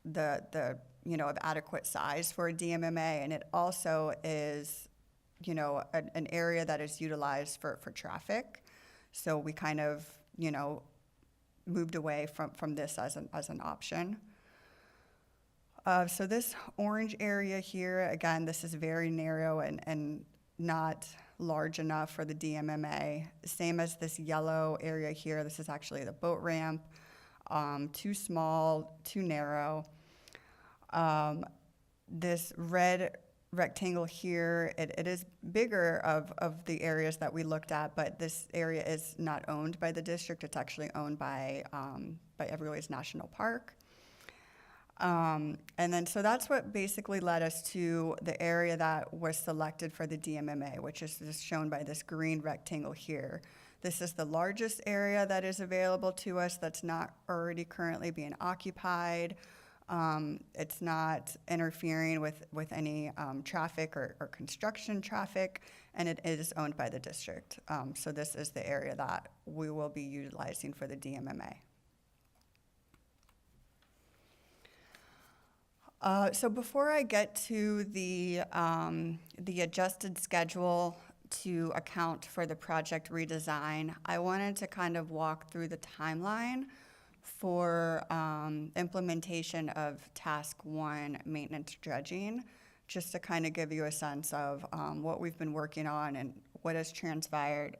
the you know, of adequate size for a DMMA, and it also is, you know, an area that is utilized for traffic. So we kind of, you know, moved away from this as an option. So this orange area here, again, this is very narrow and not large enough for the DMMA. Same as this yellow area here. This is actually the boat ramp. Too small, too narrow. This red rectangle here, it is bigger of the areas that we looked at, but this area is not owned by the district. It's actually owned by Everglades National Park. And then, so that's what basically led us to the area that was selected for the DMMA, which is just shown by this green rectangle here. This is the largest area that is available to us that's not already currently being occupied. It's not interfering with any traffic or construction traffic, and it is owned by the district. So this is the area that we will be utilizing for the DMMA. So before I get to the adjusted schedule to account for the project redesign, I wanted to kind of walk through the timeline for implementation of task 1, maintenance dredging, just to kind of give you a sense of what we've been working on and what has transpired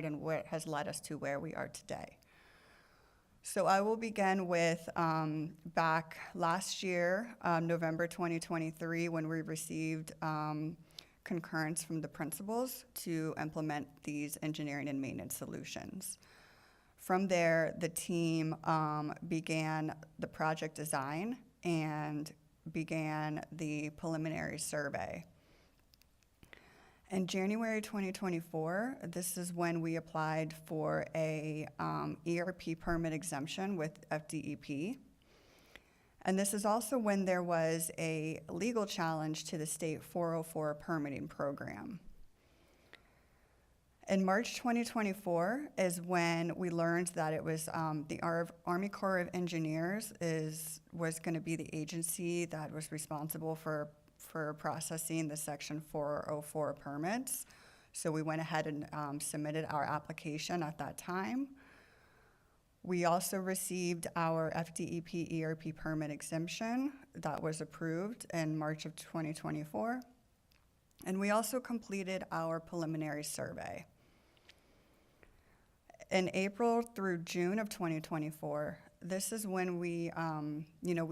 and what has led us to where we are today. So I will begin with back last year, November 2023, when we received concurrence from the principals to implement these engineering and maintenance solutions. From there, the team began the project design and began the preliminary survey. In January 2024, this is when we applied for a ERP permit exemption with FDEP. And this is also when there was a legal challenge to the state 404 permitting program. In March 2024 is when we learned that it was the Army Corps of Engineers was going to be the agency that was responsible for processing the Section 404 permits. So we went ahead and submitted our application at that time. We also received our FDEP ERP permit exemption that was approved in March of 2024. And we also completed our preliminary survey. In April through June of 2024, this is when we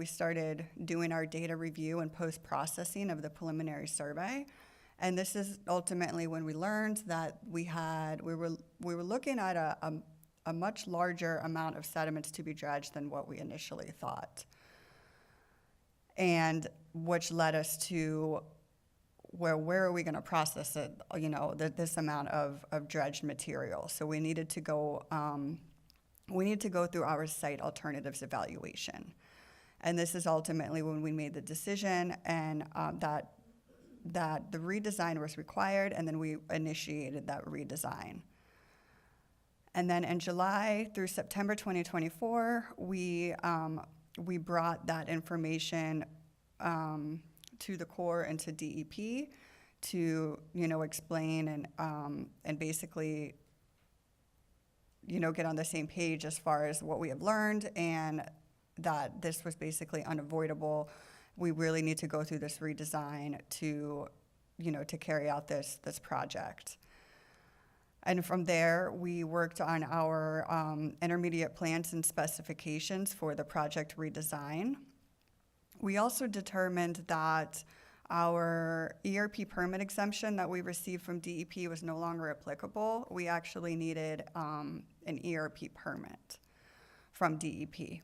started doing our data review and post-processing of the preliminary survey. And this is ultimately when we learned that we were looking at a much larger amount of sediments to be dredged than what we initially thought. And which led us to where are we going to process it, this amount of dredged material. So we needed to go through our site alternatives evaluation. And this is ultimately when we made the decision and that the redesign was required, and then we initiated that redesign. And then in July through September 2024, we brought that information to the Corps and to DEP to explain and basically get on the same page as far as what we have learned, and that this was basically unavoidable. We really need to go through this redesign to carry out this project. And from there, we worked on our intermediate plans and specifications for the project redesign. We also determined that our ERP permit exemption that we received from DEP was no longer applicable. We actually needed an ERP permit from DEP.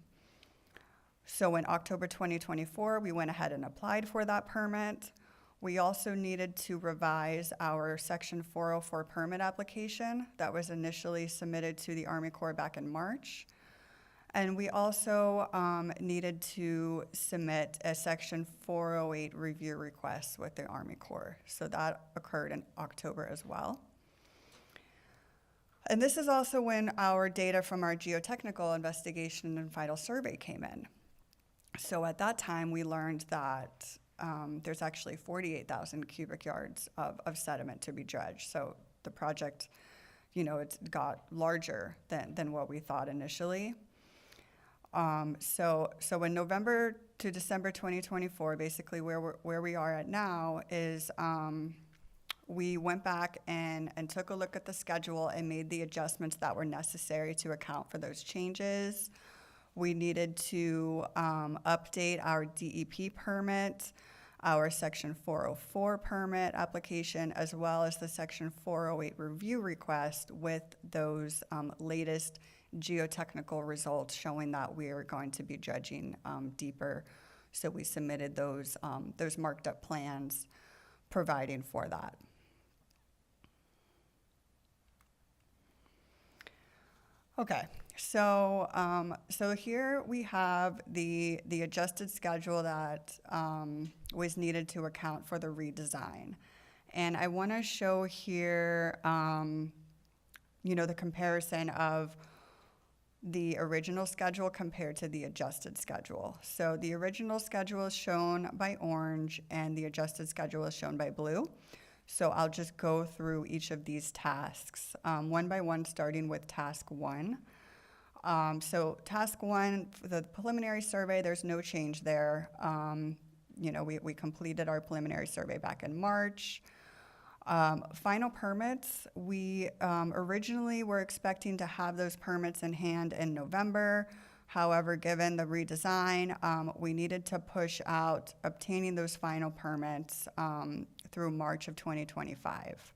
So in October 2024, we went ahead and applied for that permit. We also needed to revise our Section 404 permit application that was initially submitted to the Army Corps back in March. And we also needed to submit a Section 408 review request with the Army Corps. So that occurred in October as well. And this is also when our data from our geotechnical investigation and final survey came in. So at that time, we learned that there's actually 48,000 cubic yards of sediment to be dredged. So the project, it's got larger than what we thought initially. So in November to December 2024, basically where we are at now is we went back and took a look at the schedule and made the adjustments that were necessary to account for those changes. We needed to update our DEP permit, our Section 404 permit application, as well as the Section 408 review request with those latest geotechnical results showing that we are going to be dredging deeper. So we submitted those marked up plans providing for that. Okay, so here we have the adjusted schedule that was needed to account for the redesign. And I want to show here, the comparison of the original schedule compared to the adjusted schedule. So the original schedule is shown by orange and the adjusted schedule is shown by blue. So I'll just go through each of these tasks one by one, starting with task 1. So task one, for the preliminary survey, there's no change there. You know, we completed our preliminary survey back in March. Final permits, we originally were expecting to have those permits in hand in November. However, given the redesign, we needed to push out obtaining those final permits through March of 2025.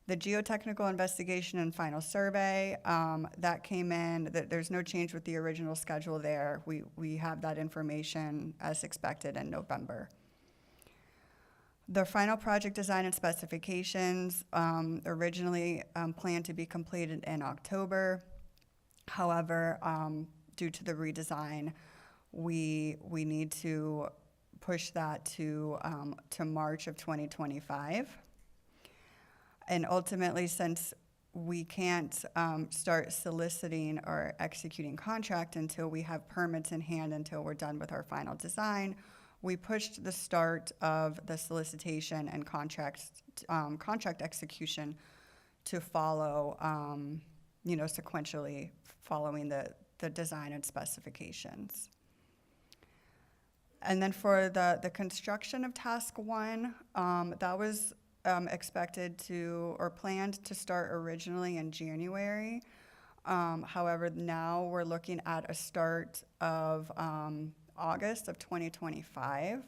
The geotechnical investigation and final survey, that came in, there's no change with the original schedule there. We have that information as expected in November. The final project design and specifications originally planned to be completed in October. However, due to the redesign, we need to push that to March of 2025. And ultimately, since we can't start soliciting or executing contract until we have permits in hand, until we're done with our final design, we pushed the start of the solicitation and contract execution to follow, you know, sequentially following the design and specifications. And then for the construction of task one, that was expected to, or planned to start originally in January. However, now we're looking at a start of August of 2025.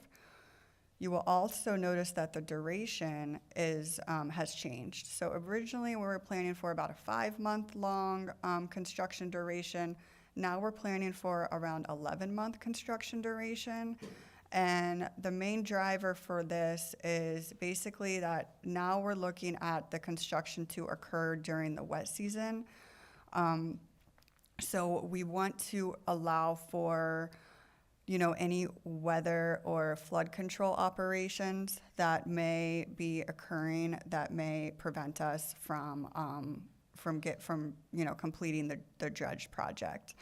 You will also notice that the duration has changed. So originally we were planning for about a 5-month-long construction duration. Now we're planning for around 11-month construction duration. And the main driver for this is basically that now we're looking at the construction to occur during the wet season. So we want to allow for, you know, any weather or flood control operations that may be occurring that may prevent us from you know, completing the dredge project.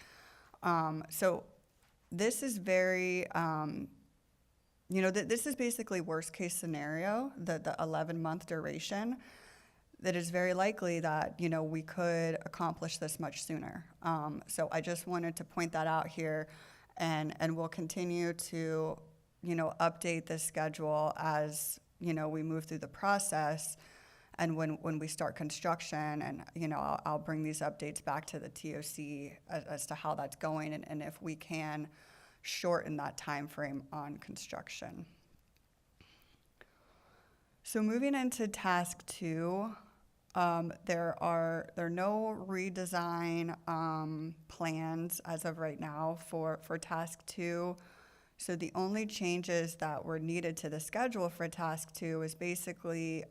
So this is very, you know, this is basically worst case scenario, the 11-month duration. That is very likely that, you know, we could accomplish this much sooner. So I just wanted to point that out here, and we'll continue to, you know, update this schedule as, you know, we move through the process. And when we start construction, and, you know, I'll bring these updates back to the TOC as to how that's going, and if we can shorten that time frame on construction. So moving into task two, there are no redesign plans as of right now for task two. So the only changes that were needed to the schedule for task two is basically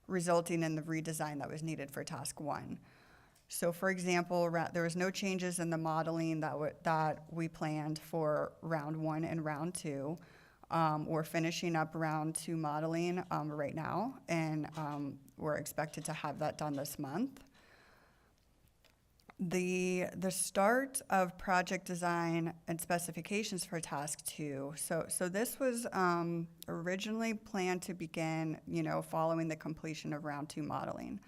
resulting in the redesign that was needed for task one. So for example, there was no changes in the modeling that we planned for round one and round two. We're finishing up round two modeling right now, and we're expected to have that done this month. The start of project design and specifications for task two. So this was originally planned to begin, you know, following the completion of round two modeling.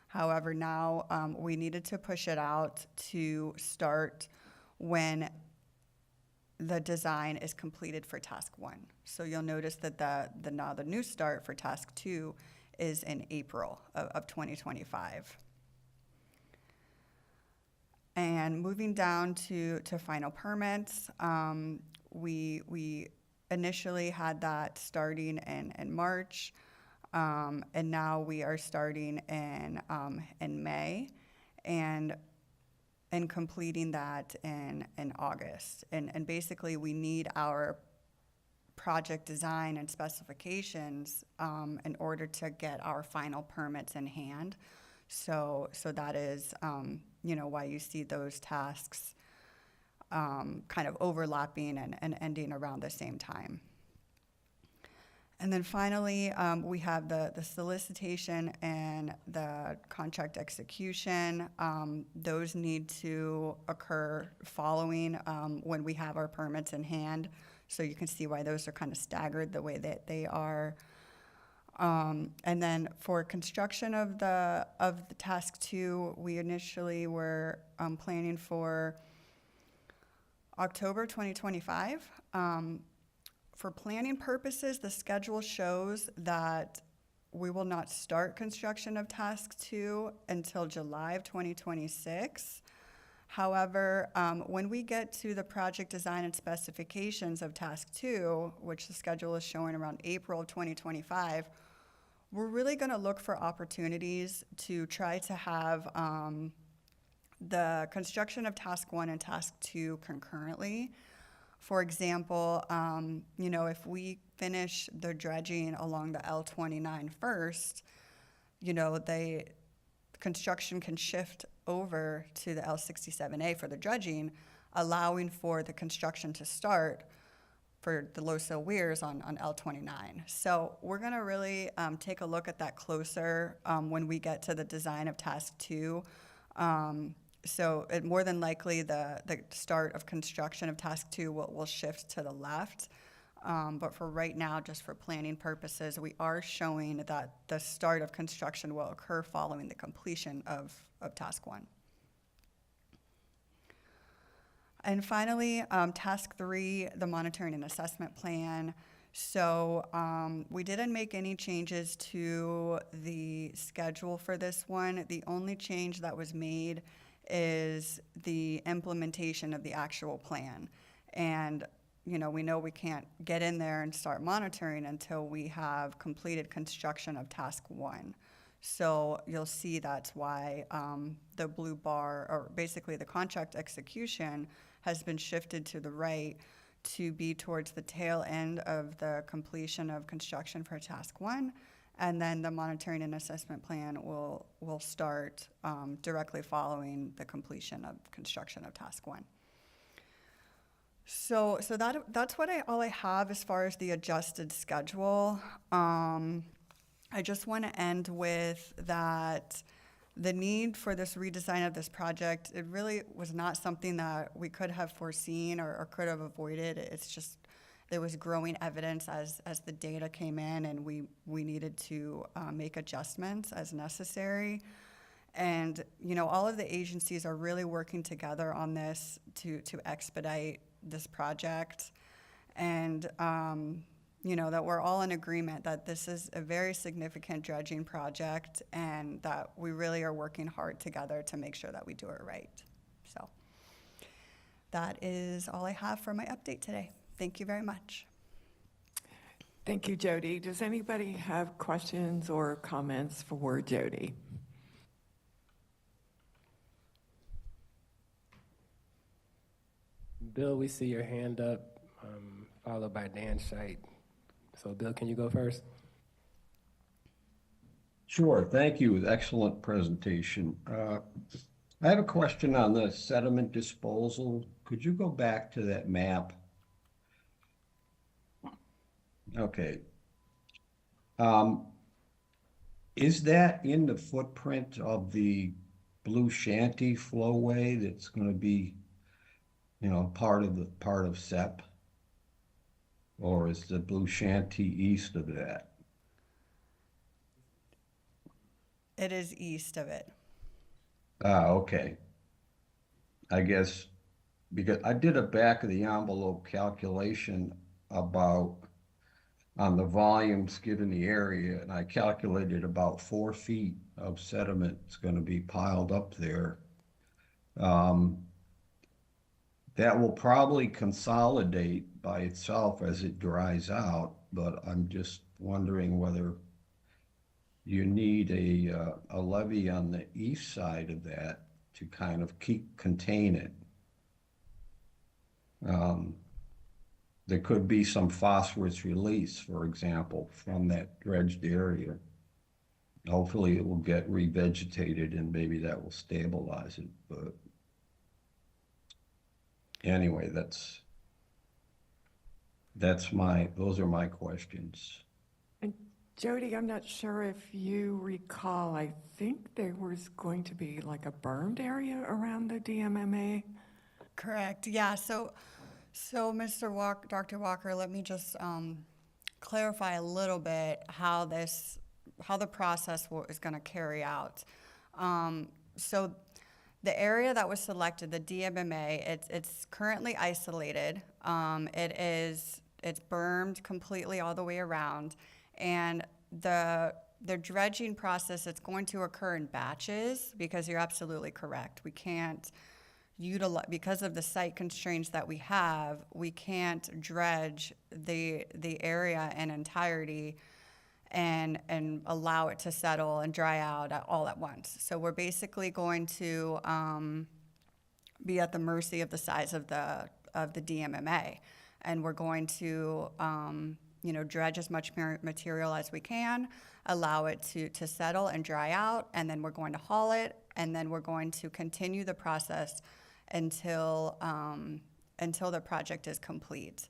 However, now we needed to push it out to start when the design is completed for task one. So you'll notice that the new start for task two is in April of 2025. And moving down to final permits, we initially had that starting in March. And now we are starting in May, and completing that in August. And basically, we need our project design and specifications in order to get our final permits in hand. So that is, you know, why you see those tasks kind of overlapping and ending around the same time. And then finally, we have the solicitation and the contract execution. Those need to occur following when we have our permits in hand. So you can see why those are kind of staggered the way that they are. And then for construction of the task 2, we initially were planning for October 2025. For planning purposes, the schedule shows that we will not start construction of task 2 until July of 2026. However, when we get to the project design and specifications of task 2, which the schedule is showing around April of 2025, we're really going to look for opportunities to try to have the construction of task 1 and task 2 concurrently. For example, if we finish the dredging along the L29 first, the construction can shift over to the L67A for the dredging, allowing for the construction to start for the low sill weirs on L29. So we're going to really take a look at that closer when we get to the design of task 2. So more than likely, the start of construction of task 2 will shift to the left. But for right now, just for planning purposes, we are showing that the start of construction will occur following the completion of task 1. And finally, task 3, the monitoring and assessment plan. So we didn't make any changes to the schedule for this one. The only change that was made is the implementation of the actual plan. And we know we can't get in there and start monitoring until we have completed construction of task 1. So you'll see that's why the blue bar, or basically the contract execution, has been shifted to the right to be towards the tail end of the completion of construction for task 1. And then the monitoring and assessment plan will start directly following the completion of construction of task 1. So that's all I have as far as the adjusted schedule. I just want to end with that the need for this redesign of this project, it really was not something that we could have foreseen or could have avoided. It's just there was growing evidence as the data came in, and we needed to make adjustments as necessary. And all of the agencies are really working together on this to expedite this project, and that we're all in agreement that this is a very significant dredging project, and that we really are working hard together to make sure that we do it right. So that is all I have for my update today. Thank you very much. Thank you, Jody. Does anybody have questions or comments for Jody? Bill, we see your hand up, followed by Dan Scheit. So Bill, can you go first? Sure, thank you. Excellent presentation. I have a question on the sediment disposal. Could you go back to that map? Okay. Is that in the footprint of the Blue Shanty flowway that's going to be, part of SEP? Or is the Blue Shanty east of that? It is east of it. Okay. I guess because I did a back of the envelope calculation on the volumes given the area, and I calculated about 4 feet of sediment is going to be piled up there. That will probably consolidate by itself as it dries out, but I'm just wondering whether you need a levee on the east side of that to kind of contain it. There could be some phosphorus release, for example, from that dredged area. Hopefully it will get revegetated and maybe that will stabilize it, but anyway, those are my questions. And Jody, I'm not sure if you recall, I think there was going to be like a bermed area around the DMMA. Correct. Yeah. So Dr. Walker, let me just clarify a little bit how the process is going to carry out. So the area that was selected, the DMMA, it's currently isolated. It's bermed completely all the way around, and the dredging process, it's going to occur in batches, because you're absolutely correct. We can't utilize, because of the site constraints that we have, we can't dredge the area in entirety and allow it to settle and dry out all at once. So we're basically going to be at the mercy of the size of the DMMA, and we're going to dredge as much material as we can, allow it to settle and dry out, and then we're going to haul it, and then we're going to continue the process until the project is complete.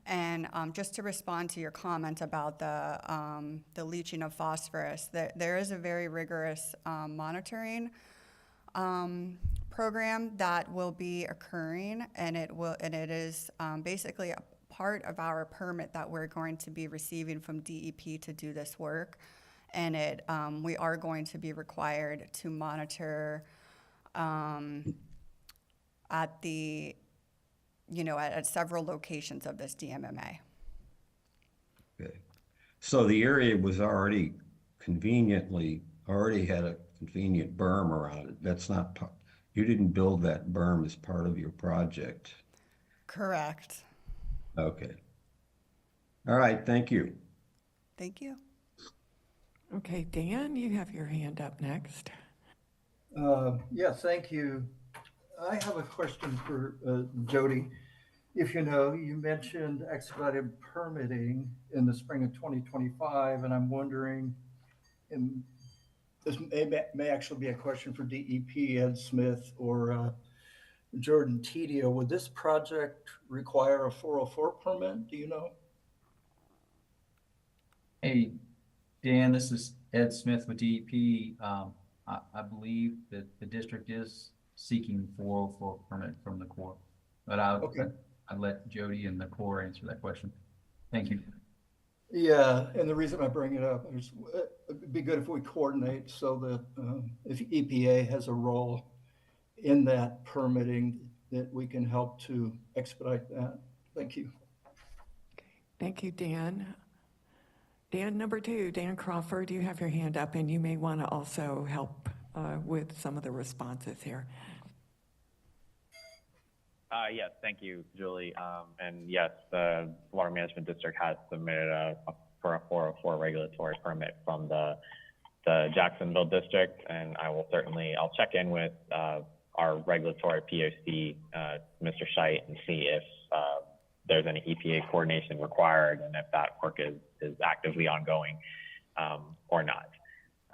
And just to respond to your comment about the leaching of phosphorus, there is a very rigorous monitoring program that will be occurring, and it is basically a part of our permit that we're going to be receiving from DEP to do this work. And we are going to be required to monitor at several locations of this DMMA. Okay. So the area was already had a convenient berm around it. That's not, you didn't build that berm as part of your project. Correct. Okay. All right, thank you. Thank you. Okay, Dan, you have your hand up next. Yeah, thank you. I have a question for Jody. If you know, you mentioned expedited permitting in the spring of 2025, and I'm wondering, and this may actually be a question for DEP, Ed Smith, or Jordan Tedio. Would this project require a 404 permit? Do you know? Hey, Dan, this is Ed Smith with DEP. I believe that the district is seeking 404 permit from the Corps, but I'd let Jody and the Corps answer that question. Thank you. Yeah, and the reason I bring it up is it'd be good if we coordinate so that if EPA has a role in that permitting, that we can help to expedite that. Thank you. Thank you, Dan. Dan, number 2, Dan Crawford, you have your hand up, and you may want to also help with some of the responses here. Yes, thank you, Julie. And yes, the Water Management District has submitted for a 404 regulatory permit from the Jacksonville District, and I'll check in with our regulatory POC, Mr. Scheit, and see if there's any EPA coordination required and if that work is actively ongoing or not.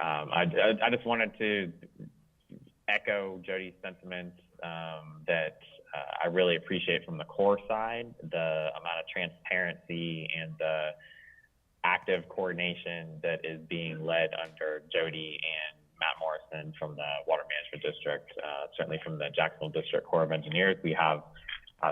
I just wanted to echo Jody's sentiment that I really appreciate from the Corps side, the amount of transparency and the active coordination that is being led under Jody and Matt Morrison from the Water Management District, certainly from the Jacksonville District Corps of Engineers. We have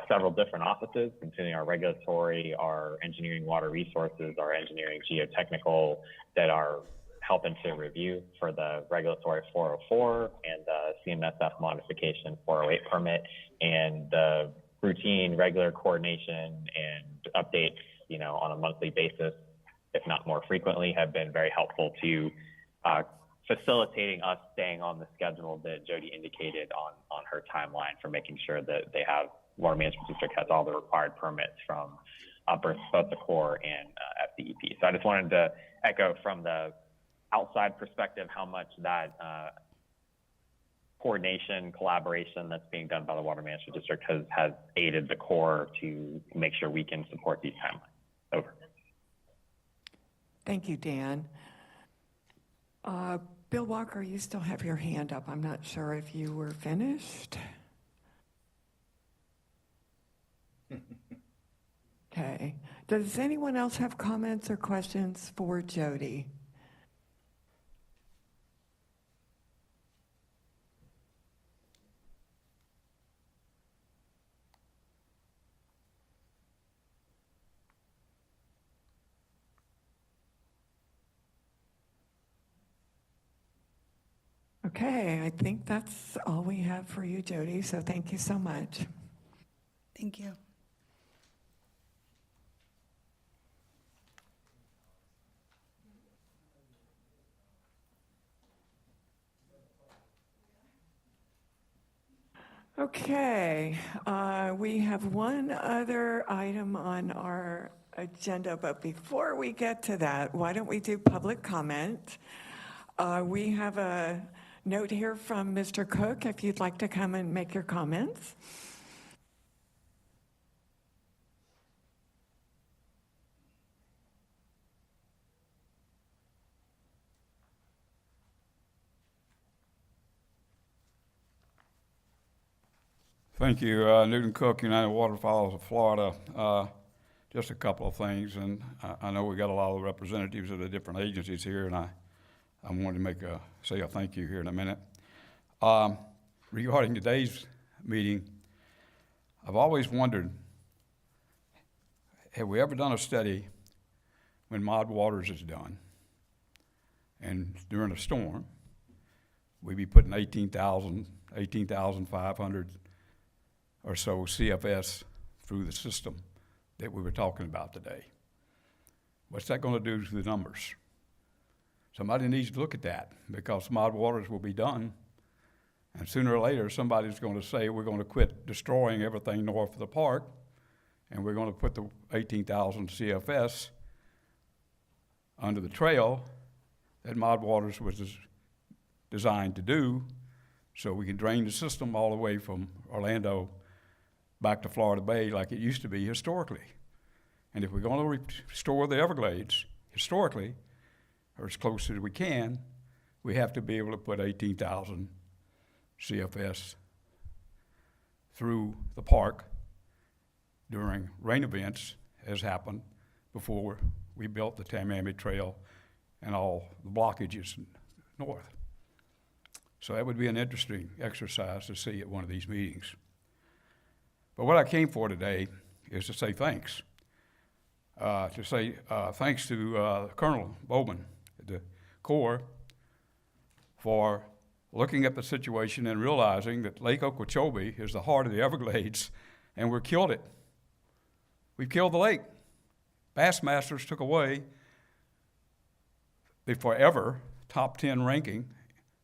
several different offices, including our regulatory, our engineering water resources, our engineering geotechnical, that are helping to review for the regulatory 404 and the CMSF modification 408 permit, and the routine regular coordination and updates, on a monthly basis, if not more frequently, have been very helpful to facilitating us staying on the schedule that Jody indicated on her timeline for making sure that Water Management District has all the required permits from both the Corps and FDEP. So I just wanted to echo from the outside perspective how much that coordination, collaboration that's being done by the Water Management District has aided the Corps to make sure we can support these timelines. Over. Thank you, Dan. Bill Walker, you still have your hand up. I'm not sure if you were finished. Okay. Does anyone else have comments or questions for Jody? Okay, I think that's all we have for you, Jody, so thank you so much. Thank you. Okay, we have one other item on our agenda, but before we get to that, why don't we do public comment? We have a note here from Mr. Cook, if you'd like to come and make your comments. Thank you. Newton Cook, United Waterfowls of Florida. Just a couple of things, and I know we got a lot of representatives of the different agencies here, and I wanted to say a thank you here in a minute. Regarding today's meeting, I've always wondered, have we ever done a study when Mod Waters is done, and during a storm, we'd be putting 18,500 or so CFS through the system that we were talking about today. What's that going to do to the numbers? Somebody needs to look at that, because Mod Waters will be done, and sooner or later somebody's going to say we're going to quit destroying everything north of the park, and we're going to put the 18,000 CFS under the trail that Mod Waters was designed to do, so we can drain the system all the way from Orlando back to Florida Bay like it used to be historically. And if we're going to restore the Everglades historically, or as close as we can, we have to be able to put 18,000 CFS through the park during rain events, as happened before we built the Tamiami Trail and all the blockages north. So that would be an interesting exercise to see at one of these meetings. But what I came for today is to say thanks. Thanks to Colonel Bowman at the Corps for looking at the situation and realizing that Lake Okeechobee is the heart of the Everglades, and we've killed it. We've killed the lake. Bassmasters took away the forever top 10 ranking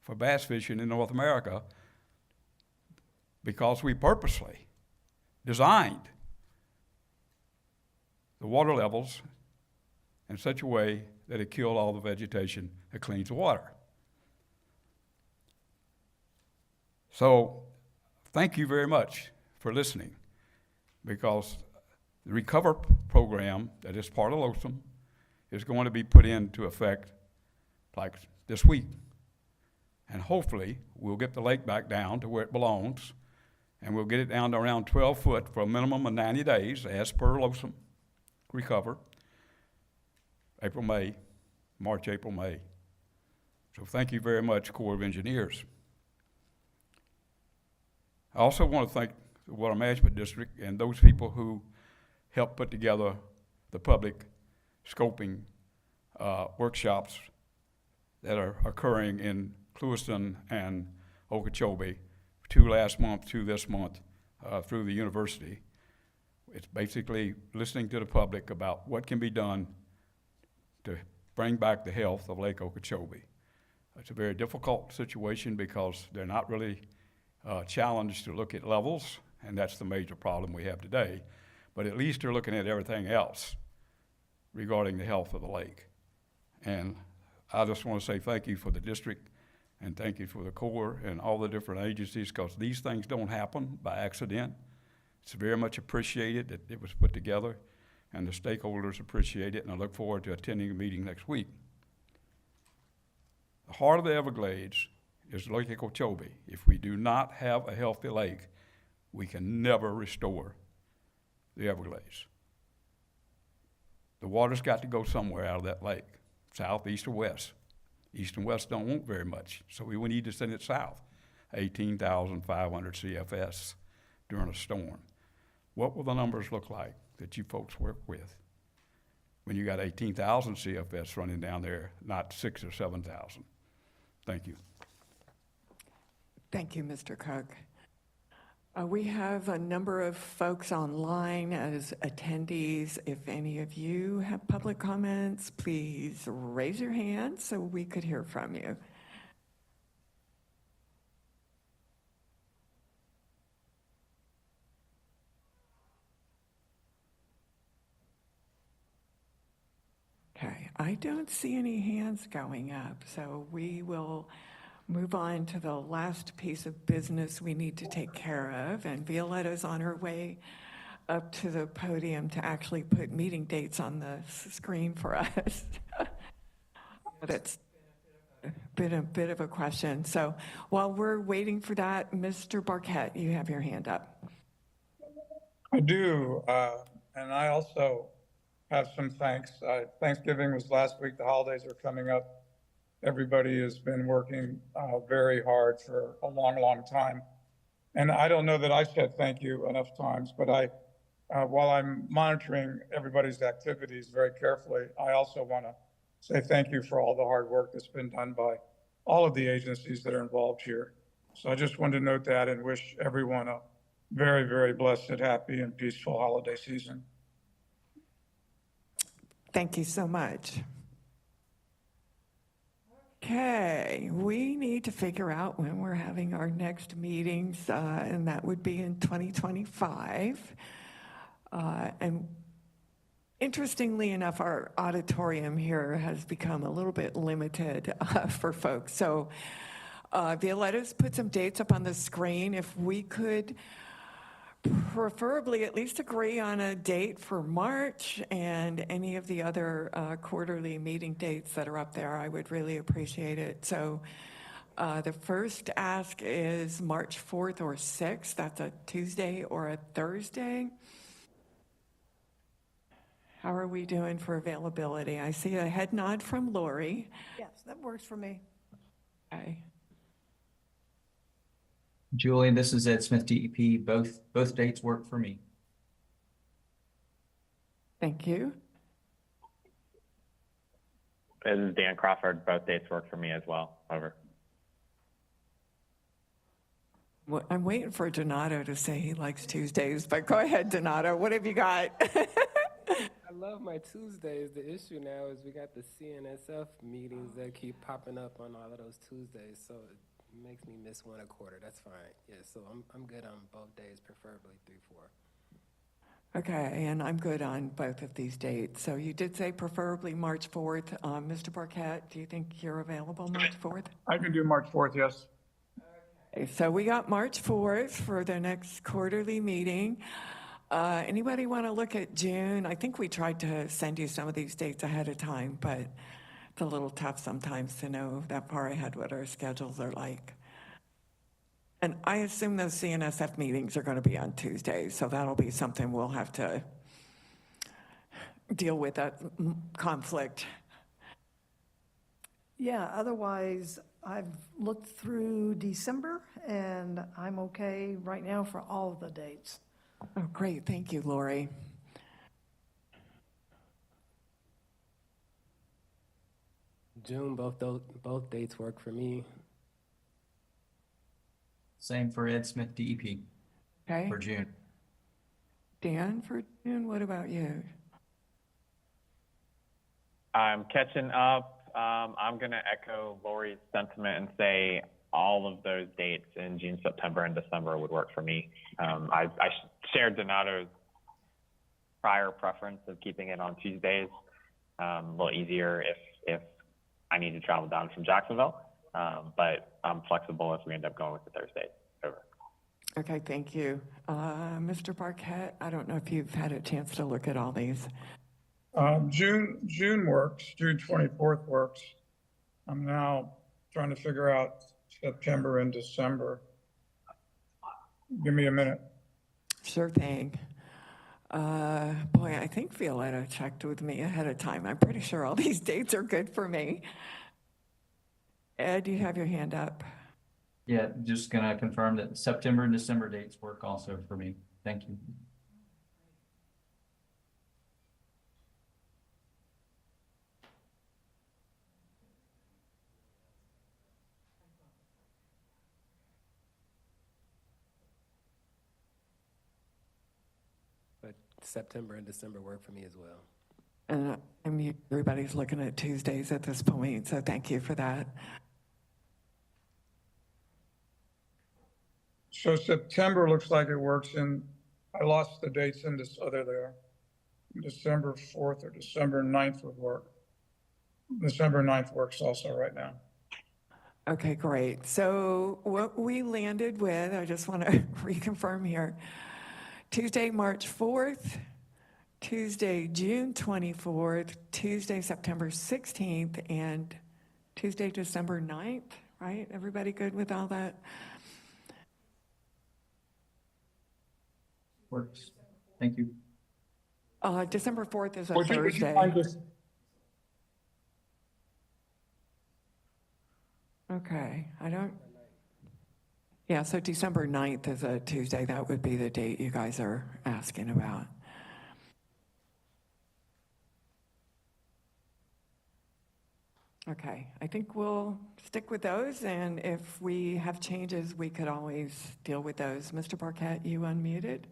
for bass fishing in North America because we purposely designed the water levels in such a way that it killed all the vegetation that cleans the water. So thank you very much for listening, because the Recover program that is part of LOSUM is going to be put into effect like this week. And hopefully we'll get the lake back down to where it belongs, and we'll get it down to around 12 foot for a minimum of 90 days as per LOSUM Recover, March, April, May. So thank you very much, Corps of Engineers. I also want to thank the Water Management District and those people who helped put together the public scoping workshops that are occurring in Clewiston and Okeechobee, 2 last month, 2 this month, through the university. It's basically listening to the public about what can be done to bring back the health of Lake Okeechobee. It's a very difficult situation because they're not really challenged to look at levels, and that's the major problem we have today. But at least they're looking at everything else regarding the health of the lake. And I just want to say thank you for the district, and thank you for the Corps and all the different agencies, because these things don't happen by accident. It's very much appreciated that it was put together, and the stakeholders appreciate it, and I look forward to attending a meeting next week. The heart of the Everglades is Lake Okeechobee. If we do not have a healthy lake, we can never restore the Everglades. The water's got to go somewhere out of that lake, south, east, or west. East and west don't want very much, so we need to send it south, 18,500 CFS during a storm. What will the numbers look like that you folks work with when you got 18,000 CFS running down there, not 6,000 or 7,000? Thank you. Thank you, Mr. Cook. We have a number of folks online as attendees. If any of you have public comments, please raise your hand so we could hear from you. Okay, I don't see any hands going up, so we will move on to the last piece of business we need to take care of. And Violetta's on her way up to the podium to actually put meeting dates on the screen for us. But it's been a bit of a question. So while we're waiting for that, Mr. Barquette, you have your hand up. I do, and I also have some thanks. Thanksgiving was last week. The holidays are coming up. Everybody has been working very hard for a long, long time. And I don't know that I said thank you enough times, but while I'm monitoring everybody's activities very carefully, I also want to say thank you for all the hard work that's been done by all of the agencies that are involved here. So I just wanted to note that and wish everyone a very, very blessed, happy, and peaceful holiday season. Thank you so much. Okay, we need to figure out when we're having our next meetings, and that would be in 2025. And interestingly enough, our auditorium here has become a little bit limited for folks. So Violetta's put some dates up on the screen. If we could preferably at least agree on a date for March and any of the other quarterly meeting dates that are up there, I would really appreciate it. So the first ask is March 4th or 6th. That's a Tuesday or a Thursday. How are we doing for availability? I see a head nod from Lori. Yes, that works for me. Okay. Julie, this is Ed Smith, DEP. Both dates work for me. Thank you. This is Dan Crawford. Both dates work for me as well. Over. Well, I'm waiting for Donato to say he likes Tuesdays, but go ahead, Donato. What have you got? I love my Tuesdays. The issue now is we got the CNSF meetings that keep popping up on all of those Tuesdays, so it makes me miss one a quarter. That's fine. Yeah, so I'm good on both days, preferably 3-4. Okay, and I'm good on both of these dates. So you did say preferably March 4th. Mr. Barquette, do you think you're available March 4th? I can do March 4th, yes. Okay, so we got March 4th for the next quarterly meeting. Anybody want to look at June? I think we tried to send you some of these dates ahead of time, but it's a little tough sometimes to know that far ahead what our schedules are like. And I assume those CNSF meetings are going to be on Tuesdays, so that'll be something we'll have to deal with, that conflict. Yeah, otherwise, I've looked through December, and I'm okay right now for all of the dates. Oh, great. Thank you, Lori. June, both dates work for me. Same for Ed Smith, DEP. Okay. For June. Dan, for June, what about you? I'm catching up. I'm going to echo Lori's sentiment and say all of those dates in June, September, and December would work for me. I shared Donato's prior preference of keeping it on Tuesdays. A little easier if I need to travel down from Jacksonville, but I'm flexible if we end up going with the Thursdays. Over. Okay, thank you. Mr. Barquette, I don't know if you've had a chance to look at all these. June works. June 24th works. I'm now trying to figure out September and December. Give me a minute. Sure thing. Boy, I think Violetta checked with me ahead of time. I'm pretty sure all these dates are good for me. Ed, you have your hand up. Yeah, just gonna confirm that September and December dates work also for me. Thank you. but September and December work for me as well. And everybody's looking at Tuesdays at this point, so thank you for that. So September looks like it works in, I lost the dates in this, oh, there they are. December 4th or December 9th would work. December 9th works also right now. Okay, great. So what we landed with, I just want to reconfirm here, Tuesday, March 4th, Tuesday, June 24th, Tuesday, September 16th, and Tuesday, December 9th, right? Everybody good with all that? Works. Thank you. December 4th is a Would you Thursday. find this- Okay, yeah, so December 9th is a Tuesday. That would be the date you guys are asking about. Okay, I think we'll stick with those, and if we have changes, we could always deal with those. Mr. Barquette, you unmuted?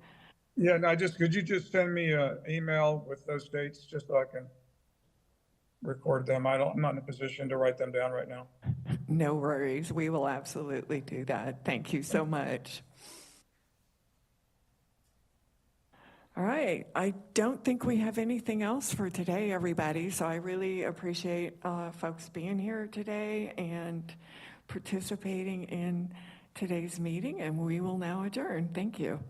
Yeah, no, could you just send me an email with those dates just so I can record them? I'm not in a position to write them down right now. No worries, we will absolutely do that. Thank you so much. All right, I don't think we have anything else for today, everybody, so I really appreciate folks being here today and participating in today's meeting, and we will now adjourn. Thank you.